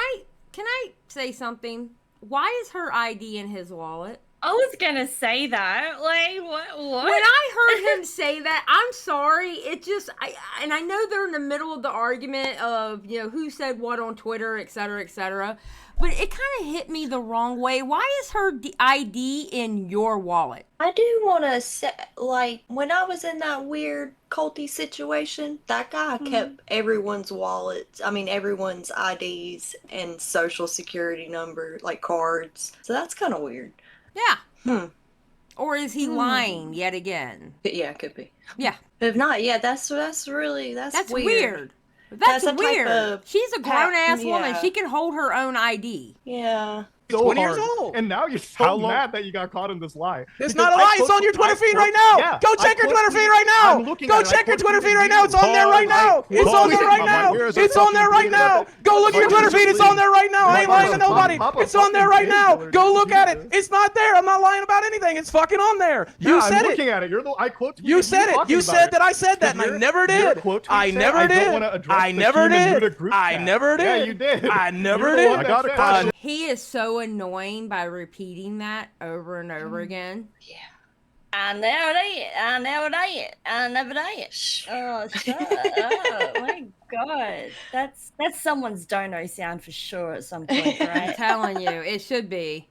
I say something? Why is her ID in his wallet? I was gonna say that. Like, what? When I heard him say that, I'm sorry. It just, and I know they're in the middle of the argument of, who said what on Twitter, et cetera, but it kind of hit me the wrong way. Why is her ID in your wallet? I do want to say, like, when I was in that weird culty situation, that guy kept everyone's wallets, everyone's IDs and social security number, like cards. So that's kind of weird. Yeah. Or is he lying yet again? Yeah, it could be. Yeah. If not, yeah, that's weird. That's weird. She's a grown ass woman. She can hold her own ID. Yeah. so 20 hard. years old. And now you're How so long- mad that you got caught in this lie. It's Because not a I lie. It's quote- on your Twitter I feed quote- right now. Yeah, Go I check your quote Twitter feed tweeted- right now. I'm looking Go at it. I check your quote Twitter tweeted feed right you. now. It's on there right now. It's on there right now. It's on there right now. Go look at your Twitter feed. It's on there right now. I ain't lying to nobody. It's on there right now. Go look at it. It's not there. I'm not lying about anything. It's fucking on there. You said I'm it. looking at it. You're the I quote. You said it. You said that I said that, and I never did. I never did. I never did. I never did. Yeah, you did. I never You're the did. one I that got a said question. it. He is so annoying by repeating that over and over again. I never did. I never did. I never did. Oh, shut up. My God. That's someone's dono sound for sure at some point, I'm right? telling you, it should be.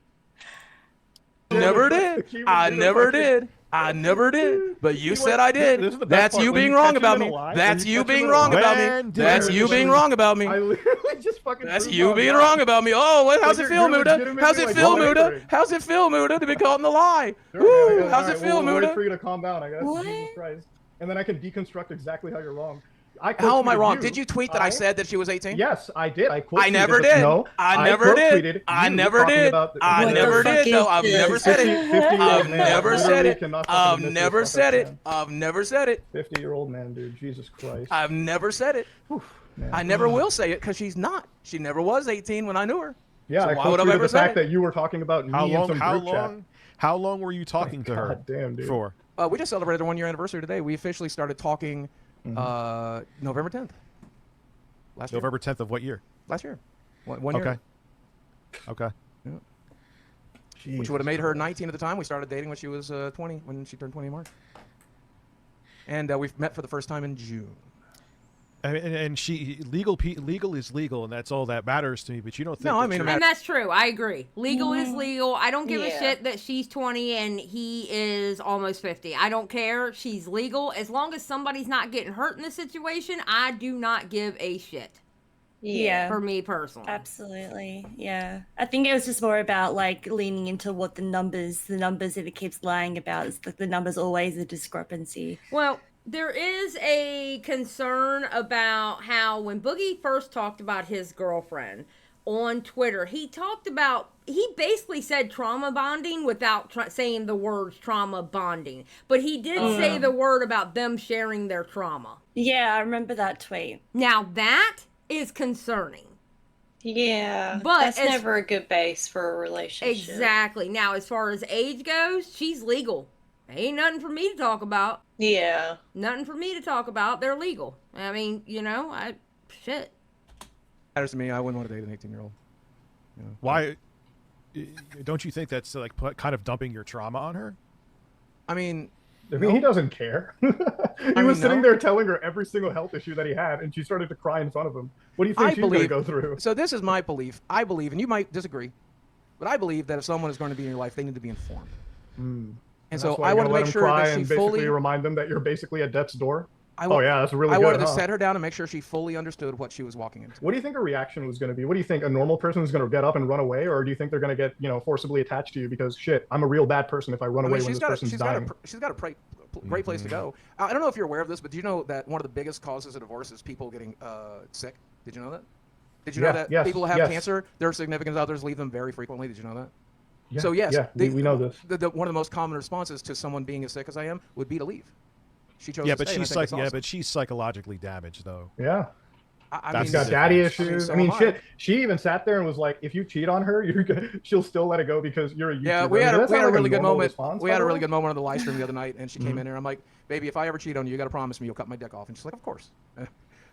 Never did. I never did. I never did. But you said I This is did. the best That's part. you When being you wrong catch about him in me. a lie, That's when you you catch him being in a wrong lie. about When me. did That's you you being wrong about me. I literally just fucking. That's proved you I'm being right. wrong about me. Oh, what? How's it You're feel, Muda? legitimately, How's it like, feel, well Muda? angry. How's it feel, Muda, to be caught in the lie? Sure, Woo! man, How's all it feel, we'll wait Muda? for you to calm down, I guess. What? Jesus Christ. And then I can deconstruct exactly how you're wrong. How am I wrong? Did you tweet that I said that she was 18? Yes, I did. I never did. No, I never did. quote-tweeted I you never talking did. about I What never the fuck did. No, is I've this? never said it. 50-year-old I've man never said literally it. cannot I've fucking miss never this said fucking it. man. I've never said it. 50-year-old man, dude. Jesus Christ. I've never said it. Man. I never will say it because she's not. She never was 18 when I knew her. Yeah, So I why would I quote-tweeted ever the say fact it? that you were talking about How me in long? some How group chat. long? How long were you talking to her God damn, dude. for? We just celebrated our 1-year anniversary today. We officially started talking November 10th. Last year. November 10th of what year? Last year. One year. Okay. Which would have made her 19 at the time. We started dating when she was 20, when she turned 20 in March. And we've met for the first time in June. And she legal is legal, and that's all that matters to me. But you don't think? No, that I mean, you're- And that's true. I agree. Legal is legal. I don't give a Yeah. shit that she's 20 and he is almost 50. I don't care. She's legal. As long as somebody's not getting hurt in the situation, I do not give a shit. Yeah. For me personally. Absolutely. Yeah. I think it was just more about like leaning into what the numbers that it keeps lying about is like the numbers always a discrepancy. Well, there is a concern about how when Boogie first talked about his girlfriend on Twitter, he basically said trauma bonding without saying the words trauma bonding. But he did say the word about them sharing their trauma. Yeah, I remember that tweet. Now that is concerning. Yeah, But that's as- never a good base for a relationship. Exactly. Now, as far as age goes, she's legal. Ain't nothing for me to talk about. Yeah. Nothing for me to talk about. They're legal. I mean, shit. Matters to me. I wouldn't want to date an 18-year-old. Why? Don't you think that's like kind of dumping your trauma on her? I mean, he doesn't care. He mean, was sitting no. there telling her every single health issue that he had, and she started to cry in front of him. What do you think she's going to go through? So this is my belief. I believe, and you might disagree, but I believe that if someone is going to be in your life, they need to be informed. And so That's why I you're want to gonna let make him sure cry that she and basically fully. remind them that you're basically at death's door. I Oh yeah, that's really I good. wanted to huh? set her down and make sure she fully understood what she was walking into. What do you think her reaction was going to be? What do you think a normal person is going to get up and run away, or do you think they're going to get forcibly attached to you because shit, I'm a real bad person if I run away when this person's dying? She's got a great place to go. I don't know if you're aware of this, but do you know that one of the biggest causes of divorce is people getting sick? Did you know that? Did you know that people who have cancer, their significant others leave them very frequently? Did you know that? Yeah, So yes, yeah, we know this. One of the most common responses to someone being as sick as I am would be to leave. She chose Yeah, to but stay, and I she's think it's awesome. but she's psychologically damaged though. Yeah. I She's mean, got daddy I issues. so I mean, am I. shit. She even sat there and was like, "If you cheat on her, she'll still let it go because you're a YouTuber." Yeah, we had Does a that sound like really good normal moment. response, We by had a the really way? good moment on the live stream the other night, and she came in here. I'm like, "Baby, if I ever cheat on you, you got to promise me you'll cut my dick off." And she's like, "Of course."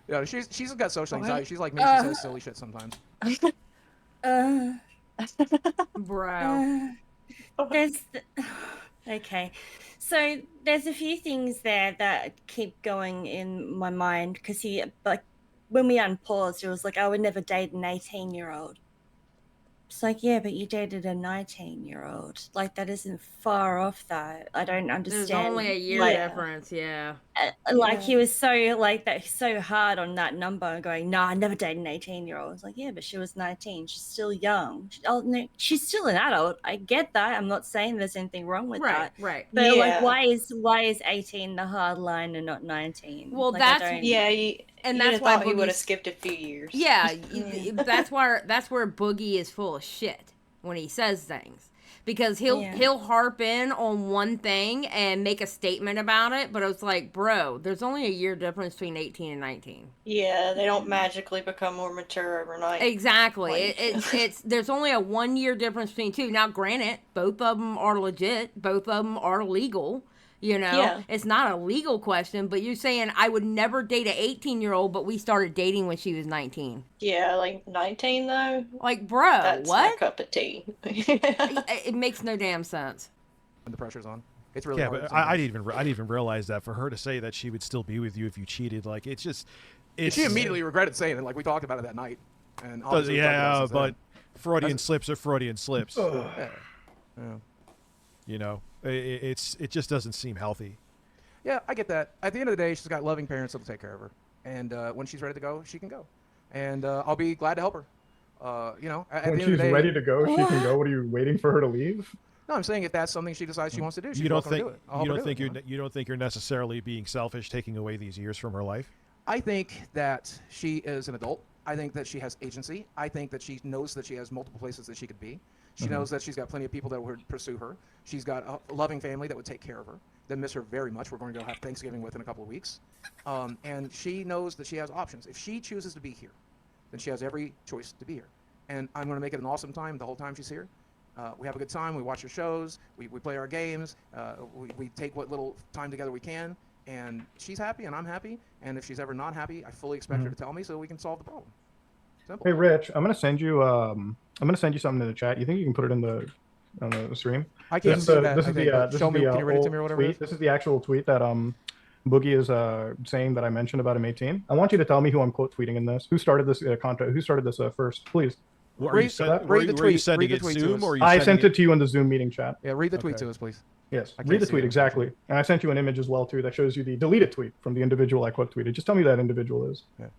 Yeah, she's got social anxiety. She's like me. She says silly shit sometimes. Bro. Okay. So there's a few things there that keep going in my mind because when we unpaused, it was like I would never date an 18-year-old. It's like, yeah, but you dated a 19-year-old. Like, that isn't far off, though. I don't understand. There's only a year difference, yeah. He was so hard on that number, going, "No, I never dated an 18-year-old." It's like, yeah, but she was 19. She's still young. No, she's still an adult. I get that. I'm not saying there's anything wrong with that. Right. But Yeah. why is 18 the hard line and not 19? Well, Like, I that's- don't- Yeah, And you'd that's have why thought he would have Boogie's- skipped a few years. Yeah, that's where Boogie is full of shit. when he says things. Because he'll harp in on one thing and make a statement about it, but it's like, bro, there's only a year difference between 18 and 19. Yeah, they don't magically become more mature overnight. Exactly. Like, It's there's only a 1 year difference between two. Now, granted, both of them are legit. Both of them are legal. You know, Yeah. It's not a legal question, but you're saying I would never date an 18-year-old, but we started dating when she was 19. Yeah, like 19 though. Like, bro, That's what? my cup of tea. It makes no damn sense. When the pressure's on, it's really Yeah, hard. but I didn't even realize that for her to say that she would still be with you if you cheated, like it's just. She immediately regretted saying it. Like we talked about it that night. And But, yeah, but Freudian That's- slips are Freudian slips. Yeah. You know, it just doesn't seem healthy. Yeah, I get that. At the end of the day, she's got loving parents that'll take care of her, and when she's ready to go, she can go, and I'll be glad to help her. You know, at When the end of she's the day, ready to go, she can go. What are you waiting for her to leave? No, I'm saying if that's something she decides she wants to do, she's You don't welcome think to do it. I'll help her do it, you don't think you're necessarily being selfish, taking away these years from her life? I think that she is an adult. I think that she has agency. I think that she knows that she has multiple places that she could be. She knows that she's got plenty of people that would pursue her. She's got a loving family that would take care of her, that miss her very much. We're going to go have Thanksgiving with in a couple of weeks. And she knows that she has options. If she chooses to be here, then she has every choice to be here. And I'm going to make it an awesome time the whole time she's here. We have a good time. We watch her shows. We play our games. We take what little time together we can. And she's happy, and I'm happy. And if she's ever not happy, I fully expect her to tell me so we can solve the problem. Simple. Hey, Rich, I'm gonna send you something in the chat. You think you can put it on the stream? I can't This see is that. this is the Show me. Can you read it to me or old whatever? tweet. This is the actual tweet that Boogie is saying that I mentioned about him 18. I want you to tell me who I'm quote tweeting in this. Who started this content? Who started this first? Please. Are you sending it Zoom or are you I sending sent it to you in the Zoom meeting chat. Yeah, read the tweet Okay. to us, please. Yes, I can't read the see tweet it, exactly. And I sent you an image as well too that shows you the deleted tweet from the individual I quote tweeted. Just tell me who that individual is. Okay.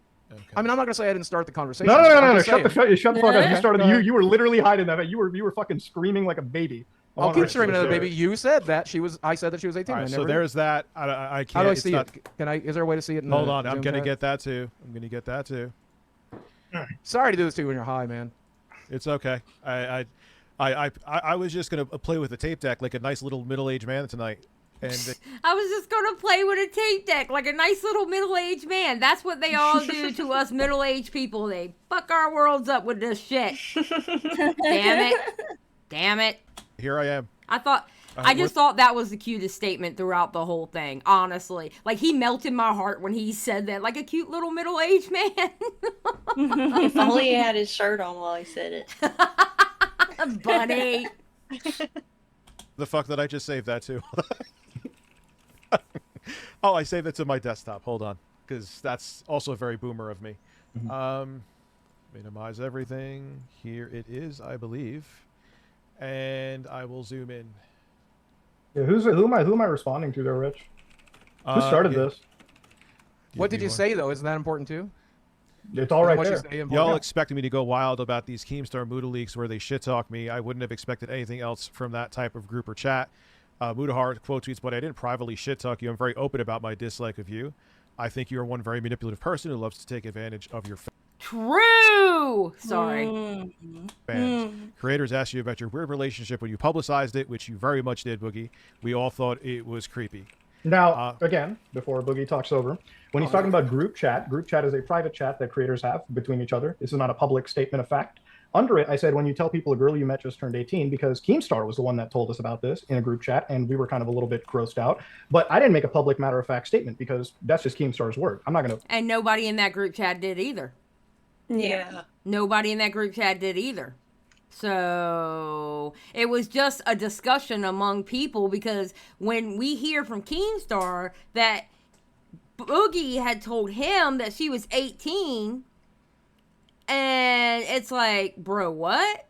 I mean, I'm not gonna say I didn't start the conversation. No. I'm just Shut the saying. fuck up. You started. Go ahead. You were literally hiding that. You were fucking screaming like a baby. I'll keep screaming at the baby. You said that she was. I said that she was 18. All right, I so never there's that. I can't. How do I it's see not- it? Can I? Is there a way to see it? In Hold the on, I'm Zoom gonna chat? get that too. Sorry to do this to you when you're high, man. It's okay. I was just gonna play with the tape deck like a nice little middle-aged man tonight, and I was just going to play with a tape deck like a nice little middle-aged man. That's what they all do to us middle-aged people. They fuck our worlds up with this shit. Damn it. here I am. I just thought that was the cutest statement throughout the whole thing, honestly. Like, he melted my heart when he said that, like a cute little middle-aged man. If only he had his shirt on while he said it. Bunny. The fuck did I just save that to? Oh, I saved it to my desktop. Hold on, because that's also very boomer of me. Minimize everything. Here it is, I believe, and I will zoom in. Yeah, who am I responding to there, Rich? Who started this? What did you say though? Isn't that important too? It's all right What you there. say important? Y'all expected me to go wild about these Keemstar Muda leaks where they shit talk me. I wouldn't have expected anything else from that type of group or chat. Mutahar quote tweets, but I didn't privately shit talk you. I'm very open about my dislike of you. I think you're one very manipulative person who loves to take advantage of your True. Sorry. fans. Creators asked you about your weird relationship when you publicized it, which you very much did, Boogie. We all thought it was creepy. Now, again, before Boogie talks over, when he's talking about group chat is a private chat that creators have between each other. This is not a public statement of fact. Under it, I said, when you tell people a girl you met just turned 18, because Keemstar was the one that told us about this in a group chat, and we were kind of a little bit grossed out. But I didn't make a public matter-of-fact statement because that's just Keemstar's word. I'm not going to... And nobody in that group chat did either. Yeah. Nobody in that group chat did either. So it was just a discussion among people, because when we hear from Keemstar that Boogie had told him that she was 18, and it's like, bro, what?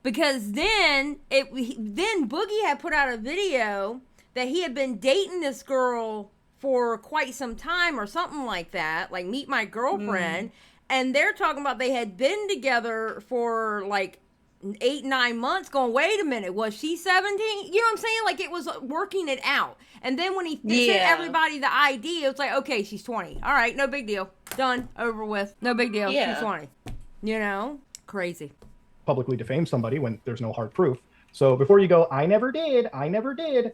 Because then Boogie had put out a video that he had been dating this girl for quite some time or something like that, like Meet My Girlfriend. And they're talking about they had been together for like 8-9 months, going, wait a minute, was she 17? You know what I'm saying? Like, it was working it out. And then when he sent everybody the ID, it was like, okay, she's 20. All right, no big deal. Done. Over with. No big deal. Yeah. She's 20. You know? Crazy. publicly defame somebody when there's no hard proof. So before you go, I never did,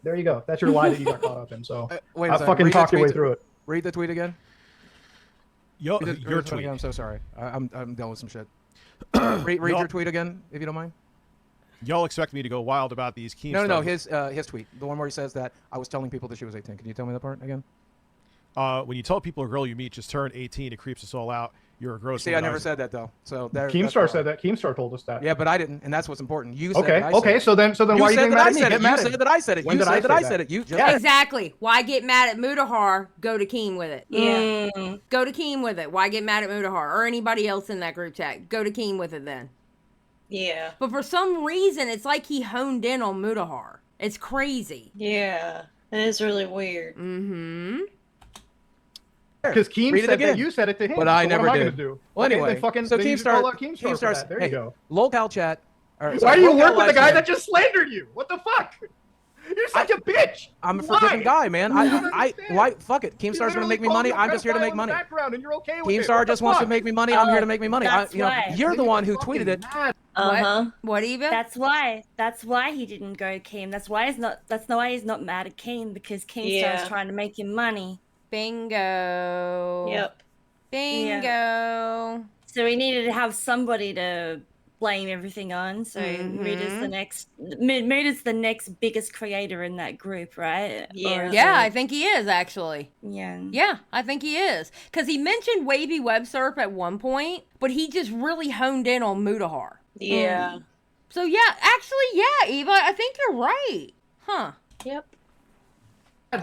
there you go. That's your lie that you got caught up in. So Wait I'll fucking talk your way through it. Read the tweet again. Your tweet tweet. again. I'm so sorry. I'm dealing with some shit. read your tweet again, if you don't mind. Y'all expect me to go wild about these Keemstar? No, his tweet, the one where he says that I was telling people that she was 18. Can you tell me that part again? When you tell people a girl you meet just turned 18, it creeps us all out. You're a gross. See, I never said that though. So there. Keemstar said that. Keemstar told us that. Yeah, but I didn't, and that's what's important. You said okay. Okay. So then why are you getting mad at me? Get mad You said that I said it. You said that I said it. You just exactly. Why get mad at Mutahar? Go to Keem with it. Yeah. Go to Keem with it. Why get mad at Mutahar or anybody else in that group chat? Go to Keem with it then. Yeah. But for some reason, it's like he honed in on Mutahar. It's crazy. Yeah. It is really weird. Mm-hmm. Because Keem said that you said it to him. But I never what am did. I gonna do? Well, anyway, so Keemstar. There you go. Local chat. Why do you work with the guy that just slandered you? What the fuck? You're such a bitch. I'm a forgiving guy, man. Why? Fuck it. Keemstar's gonna make me money. I'm just here to make money. And you're okay with Keemstar just wants to make me money. I'm here to make me money. You're the one who tweeted it. What even? That's why he didn't go Keem. That's why he's not mad at Keem, because Keemstar's trying to make him money. Bingo. Yep. Bingo. Yeah. So we needed to have somebody to blame everything on. So Mood is the next biggest creator in that group, right? Yeah, I think he is actually. Yeah, I think he is, because he mentioned Wavy Web Surf at one point, but he just really honed in on Mutahar. Yeah. So Eva, I think you're right. Huh. Yep.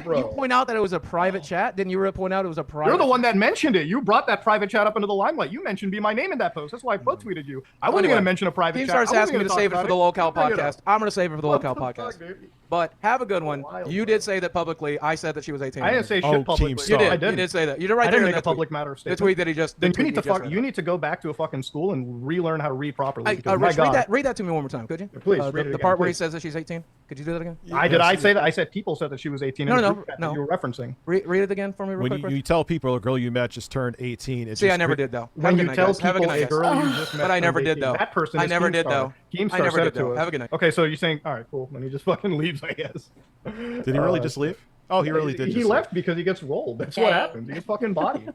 Bro. You point out that it was a private chat? Didn't you point out it was a private? You're the one that mentioned it. You brought that private chat up into the limelight. You mentioned Be My Name in that post. That's why I quote tweeted you. I wasn't going to mention a private chat. Keemstar's asking me to save it for the locale podcast. I'm going to save it for the locale podcast. But have a good one. You did say that publicly. I said that she was 18. I didn't say shit publicly. You did. I didn't. You did say that. You did right I there didn't in make that a public matter statement. The tweet that he just. Then you need to go back to a fucking school and relearn how to read properly. Rich, read that to me one more time, could you? Please. The part where he says that she's 18. Could you do that again? I say that? I said people said that she was 18. No. You were referencing. Read it again for me, real quick. When you tell people a girl you met just turned 18, I never did though. When you tell people a girl you just met, but I never did though. That person. I never did though. Keemstar said it to us. Have a good night. Okay, so you're saying, all right, cool. Then he just fucking leaves, I guess. Did he really just leave? Oh, he really did. He left because he gets rolled. That's what happens. He gets fucking bodied.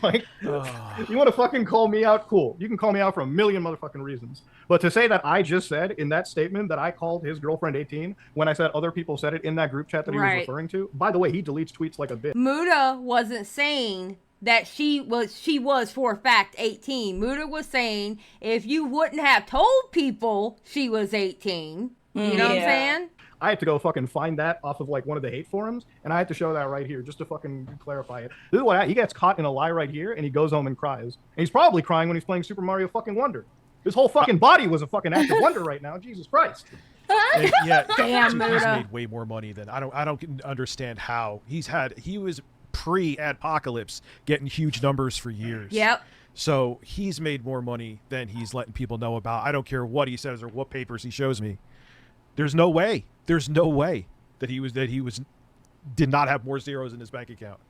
Like, you want to fucking call me out? Cool. You can call me out for a million motherfucking reasons. But to say that I just said in that statement that I called his girlfriend 18 when I said other people said it in that group chat that he was referring to. By the way, he deletes tweets like a bitch. Muda wasn't saying that she was for a fact 18. Muda was saying if you wouldn't have told people she was 18, you know what I'm saying? I had to go fucking find that off of like one of the hate forums, and I had to show that right here just to fucking clarify it. This is what he gets caught in a lie right here, and he goes home and cries. And he's probably crying when he's playing Super Mario fucking Wonder. His whole fucking body was a fucking act of wonder right now. Jesus Christ. Damn, he's made way more money than I don't understand how he was pre-adpocalypse getting huge numbers for years. Yep. So he's made more money than he's letting people know about. I don't care what he says or what papers he shows me. There's no way that he did not have more zeros in his bank account.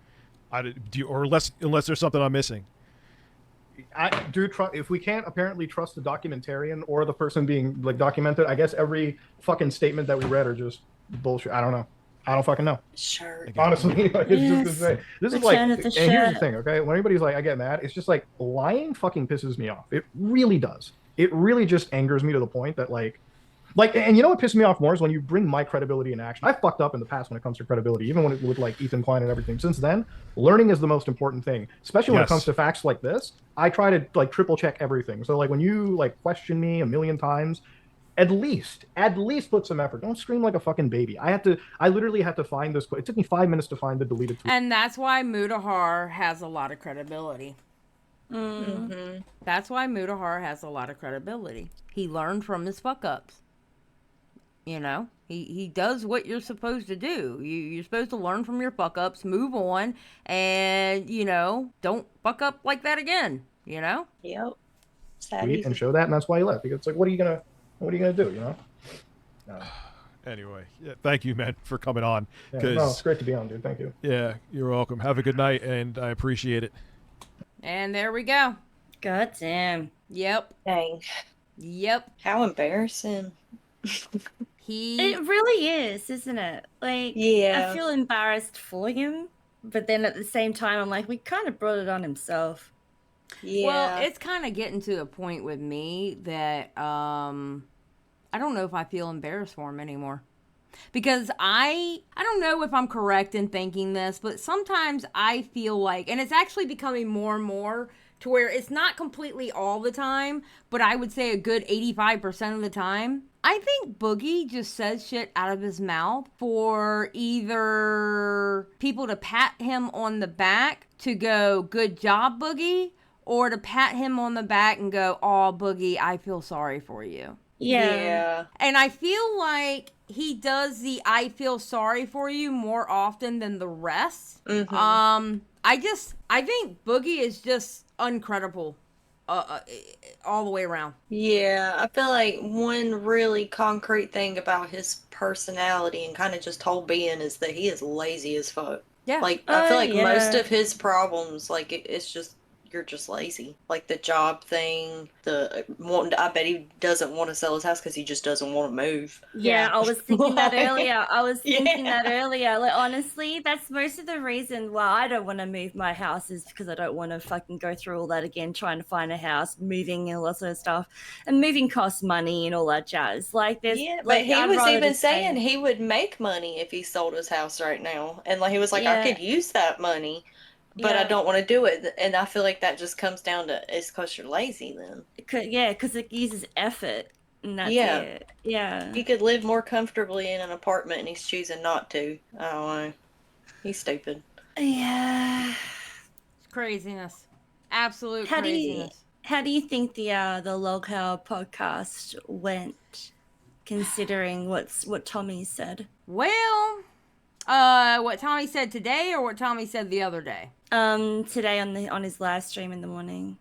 Unless there's something I'm missing. I do trust. If we can't apparently trust the documentarian or the person being like documented, I guess every fucking statement that we read are just bullshit. I don't know. I don't fucking know. Sure. Honestly, like, it's just insane. This is like, and here's the thing, okay? When anybody's like, I get mad, it's just like lying fucking pisses me off. It really does. It really just angers me to the point that like, and you know what pisses me off more is when you bring my credibility in action. I fucked up in the past when it comes to credibility, even when it with like Ethan Klein and everything. Since then, learning is the most important thing, especially when it comes to facts like this. I try to like triple check everything. So like when you like question me a million times, at least put some effort. Don't scream like a fucking baby. I literally had to find this. It took me 5 minutes to find the deleted tweet. And that's why Mutahar has a lot of credibility. Mm-hmm. That's why Mutahar has a lot of credibility. He learned from his fuck ups. You know, he does what you're supposed to do. You're supposed to learn from your fuck ups, move on, and, you know, don't fuck up like that again, you know? Yep. Tweet and show that, and that's why he left. Because it's like, what are you gonna do, you know? No. Anyway, thank you, man, for coming on. It's great to be on, dude. Thank you. Yeah, you're welcome. Have a good night, and I appreciate it. And there we go. God damn. Yep. Dang. Yep. How embarrassing. It really is, isn't it? Like, Yeah. I feel embarrassed for him, but then at the same time, I'm like, we kind of brought it on himself. Yeah. Well, it's kind of getting to a point with me that I don't know if I feel embarrassed for him anymore. Because I don't know if I'm correct in thinking this, but sometimes I feel like, and it's actually becoming more and more to where it's not completely all the time, but I would say a good 85% of the time. I think Boogie just says shit out of his mouth for either people to pat him on the back to go, good job, Boogie, or to pat him on the back and go, oh, Boogie, I feel sorry for you. Yeah. And I feel like he does the I feel sorry for you more often than the rest. Mm-hmm. I think Boogie is just incredible all the way around. Yeah, I feel like one really concrete thing about his personality and kind of just whole being is that he is lazy as fuck. Yeah. Like, I feel like most yeah. of his problems, like, it's just, you're just lazy. Like, the job thing, I bet he doesn't want to sell his house because he just doesn't want to move. Yeah, I was thinking that earlier. Yeah. Like, honestly, that's most of the reason why I don't want to move my house is because I don't want to fucking go through all that again, trying to find a house, moving and all that sort of stuff. And moving costs money and all that jazz. Like, there's... Yeah, like, but he I'd was rather even just stay- saying he would make money if he sold his house right now. And like he was like, I Yeah. could use that money, but I Yeah. don't want to do it. And I feel like that just comes down to it's because you're lazy then. Yeah, because it uses effort. And that's Yeah. it. Yeah. He could live more comfortably in an apartment and he's choosing not to. I don't know. He's stupid. Yeah. It's craziness. Absolute How craziness. do you think the locale podcast went, considering what Tommy said? Well, what Tommy said today or what Tommy said the other day? Today on his live stream in the morning.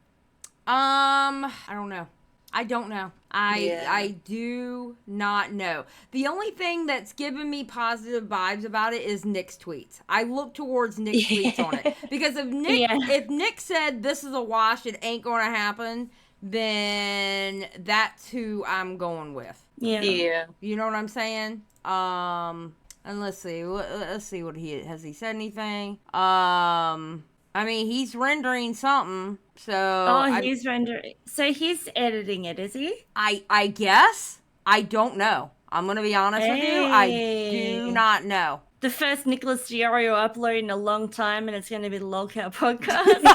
I don't know. I don't know. Yeah. I do not know. The only thing that's given me positive vibes about it is Nick's tweets. I look towards Nick's tweets on it. Because if Nick said this is a wash, it ain't gonna happen, then that's who I'm going with. Yeah. Yeah. You know what I'm saying? And let's see what has he said anything? I mean, he's rendering something, so... he's rendering... So he's editing it, is he? I guess? I don't know. I'm going to be honest with you. I do not know. The first Nicholas Diorio upload in a long time, and it's going to be the Lolcow podcast.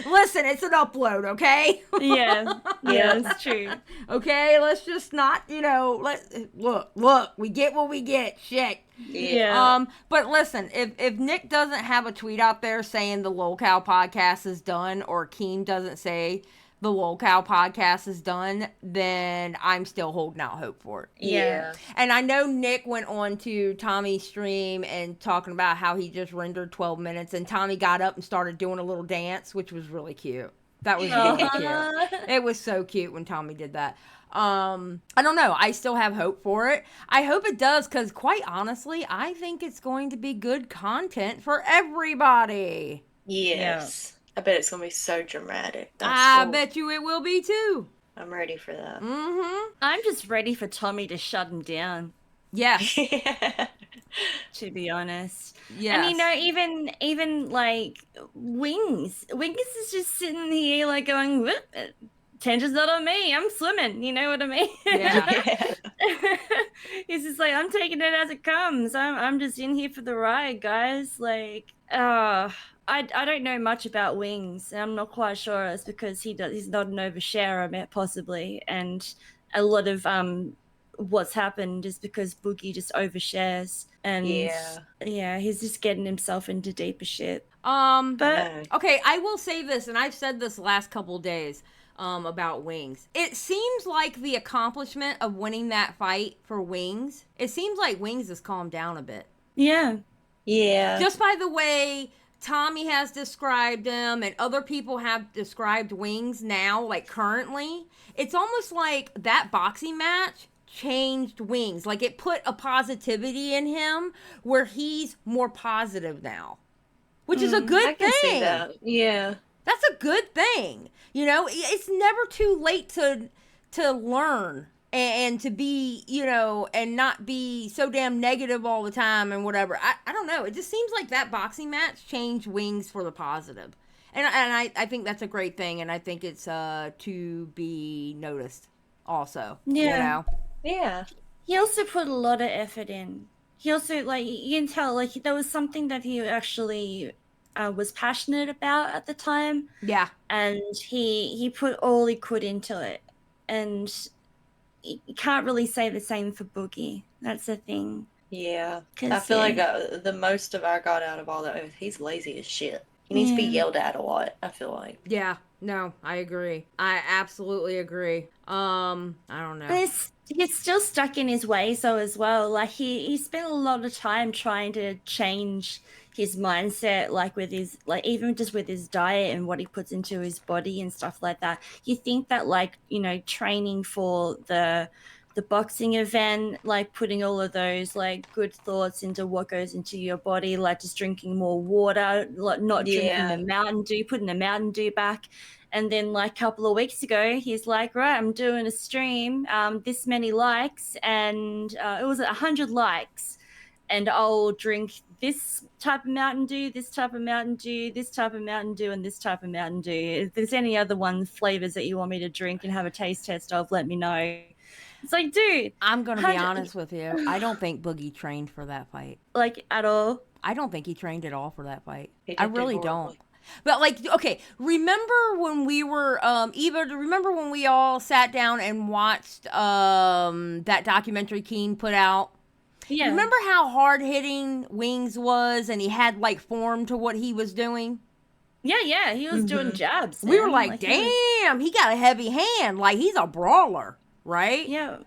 Listen, it's an upload, okay? Yeah, it's true. Okay, let's just not, look, we get what we get. Shit. Yeah. But listen, if Nick doesn't have a tweet out there saying the Lolcow podcast is done, or Keem doesn't say the Lolcow podcast is done, then I'm still holding out hope for it. Yeah. And I know Nick went on to Tommy's stream and talking about how he just rendered 12 minutes, and Tommy got up and started doing a little dance, which was really cute. That was really cute. It was so cute when Tommy did that. I don't know. I still have hope for it. I hope it does, because quite honestly, I think it's going to be good content for everybody. Yes. I bet it's going to be so dramatic. I bet you it will be too. I'm ready for that. Mm-hmm. I'm just ready for Tommy to shut him down. Yes. To be honest. Yes. And even like Wings is just sitting here like going, whoop, tension's not on me, I'm swimming, you know what I mean? Yeah. He's just like, I'm taking it as it comes. I'm just in here for the ride, guys. Like, I don't know much about Wings. I'm not quite sure it's because he's not an oversharer, possibly, and a lot of what's happened is because Boogie just overshares, and he's just getting himself into deeper shit. But okay, I will say this, and I've said this the last couple of days about Wings. It seems like the accomplishment of winning that fight for Wings, it seems like Wings has calmed down a bit. Yeah. Just by the way Tommy has described him and other people have described Wings now, like currently, it's almost like that boxing match changed Wings. Like it put a positivity in him where he's more positive now, which is a good thing. I can see that. Yeah. That's a good thing. You know, it's never too late to learn and to be, you know, and not be so damn negative all the time and whatever. I don't know. It just seems like that boxing match changed Wings for the positive. And I think that's a great thing, and I think it's to be noticed also. Yeah. You know? Yeah. He also put a lot of effort in. He also, like, you can tell, like, there was something that he actually was passionate about at the time. Yeah. And he put all he could into it. And you can't really say the same for Boogie. That's the thing. Yeah. I feel like the most of I got out of all that, he's lazy as shit. He needs to be yelled at a lot, I feel like. Yeah. No, I agree. I absolutely agree. I don't know. He's still stuck in his ways, though, as well. Like, he spent a lot of time trying to change his mindset, like, with his, like, even just with his diet and what he puts into his body and stuff like that. You think that, like, you know, training for the boxing event, like, putting all of those, like, good thoughts into what goes into your body, like just drinking more water, like not drinking the Mountain Dew, putting the Mountain Dew back. And then, like, a couple of weeks ago, he's like, right, I'm doing a stream, this many likes, and it was 100 likes, and I'll drink this type of Mountain Dew, this type of Mountain Dew, this type of Mountain Dew, and this type of Mountain Dew. If there's any other flavors that you want me to drink and have a taste test of, let me know. It's like, dude. I'm going to be honest with you. I don't think Boogie trained for that fight. Like, at all? I don't think he trained at all for that fight. I really don't. But, like, okay, remember when we were, Eva, remember when we all sat down and watched that documentary Keen put out? Yeah. Remember how hard-hitting Wings was and he had, like, form to what he was doing? Yeah, he was doing jabs. We were like, damn, he got a heavy hand. Like, he's a brawler, right? Yeah.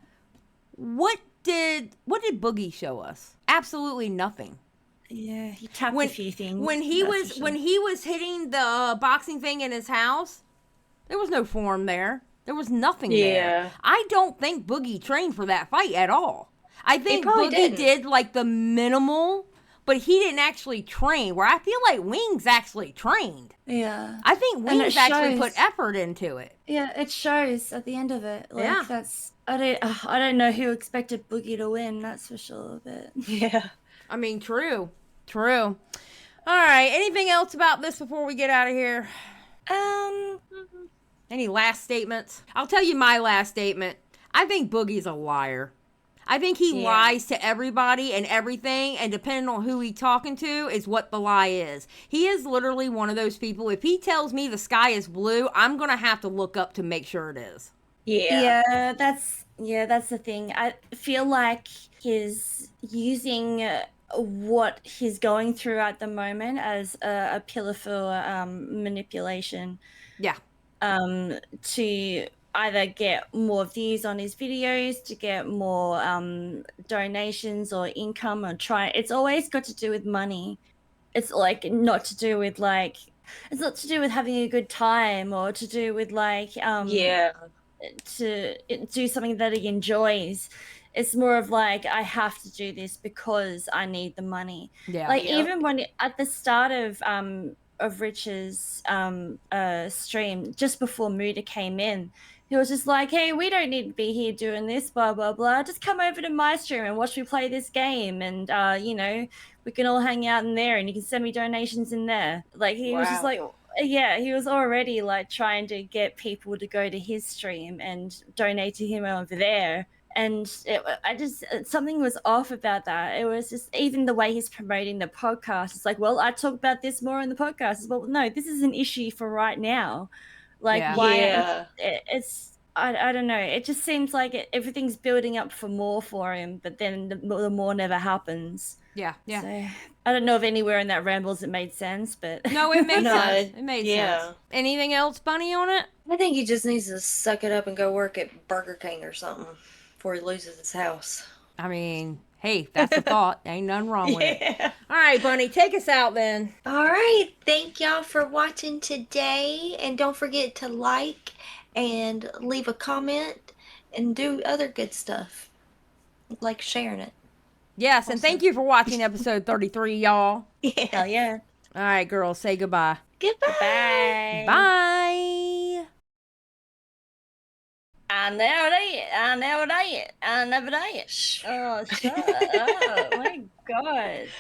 What did Boogie show us? Absolutely nothing. Yeah, he tapped a few things. When he was hitting the boxing thing in his house, there was no form there. There was nothing there. I don't think Boogie trained for that fight at all. I think Boogie did like the minimal, but he didn't actually train. Where I feel like Wings actually trained. Yeah, I think Wings actually put effort into it. Yeah, it shows at the end of it. Like, that's I don't know who expected Boogie to win. That's for sure. But yeah, I mean, true. All right. Anything else about this before we get out of here? Any last statements? I'll tell you my last statement. I think Boogie's a liar. I think he lies to everybody and everything, and depending on who he's talking to is what the lie is. He is literally one of those people. If he tells me the sky is blue, I'm going to have to look up to make sure it is. Yeah, that's the thing. I feel like he's using what he's going through at the moment as a pillar for manipulation. Yeah. To either get more views on his videos, to get more donations or income, or it's always got to do with money. It's like not to do with it's not to do with having a good time or to do with to do something that he enjoys. It's more of like, I have to do this because I need the money. Yeah. Like even when at the start of Rich's stream, just before Muda came in, he was just like, hey, we don't need to be here doing this, blah, blah, blah. Just come over to my stream and watch me play this game. And, you know, we can all hang out in there and you can send me donations in there. Like, he was just like, yeah, he was already like trying to get people to go to his stream and donate to him over there. And something was off about that. It was just, even the way he's promoting the podcast, it's like, well, I talk about this more in the podcast. It's, well, no, this is an issue for right now. Like, why? It's I don't know. It just seems like everything's building up for more for him, but then the more never happens. Yeah. So, I don't know if anywhere in that rambles it made sense, but no, it made sense. It made sense. Anything else, Bunny, on it? I think he just needs to suck it up and go work at Burger King or something before he loses his house. I mean, hey, that's a thought. Ain't nothing wrong with it. All right, Bunny, take us out then. All right. Thank y'all for watching today. And don't forget to like and leave a comment and do other good stuff, like sharing it. Yes, and thank you for watching episode 33, y'all. Hell yeah. All right, girls, say goodbye. Goodbye. Bye. Bye. I never did. I never did. I never did. Oh, shut up. My God.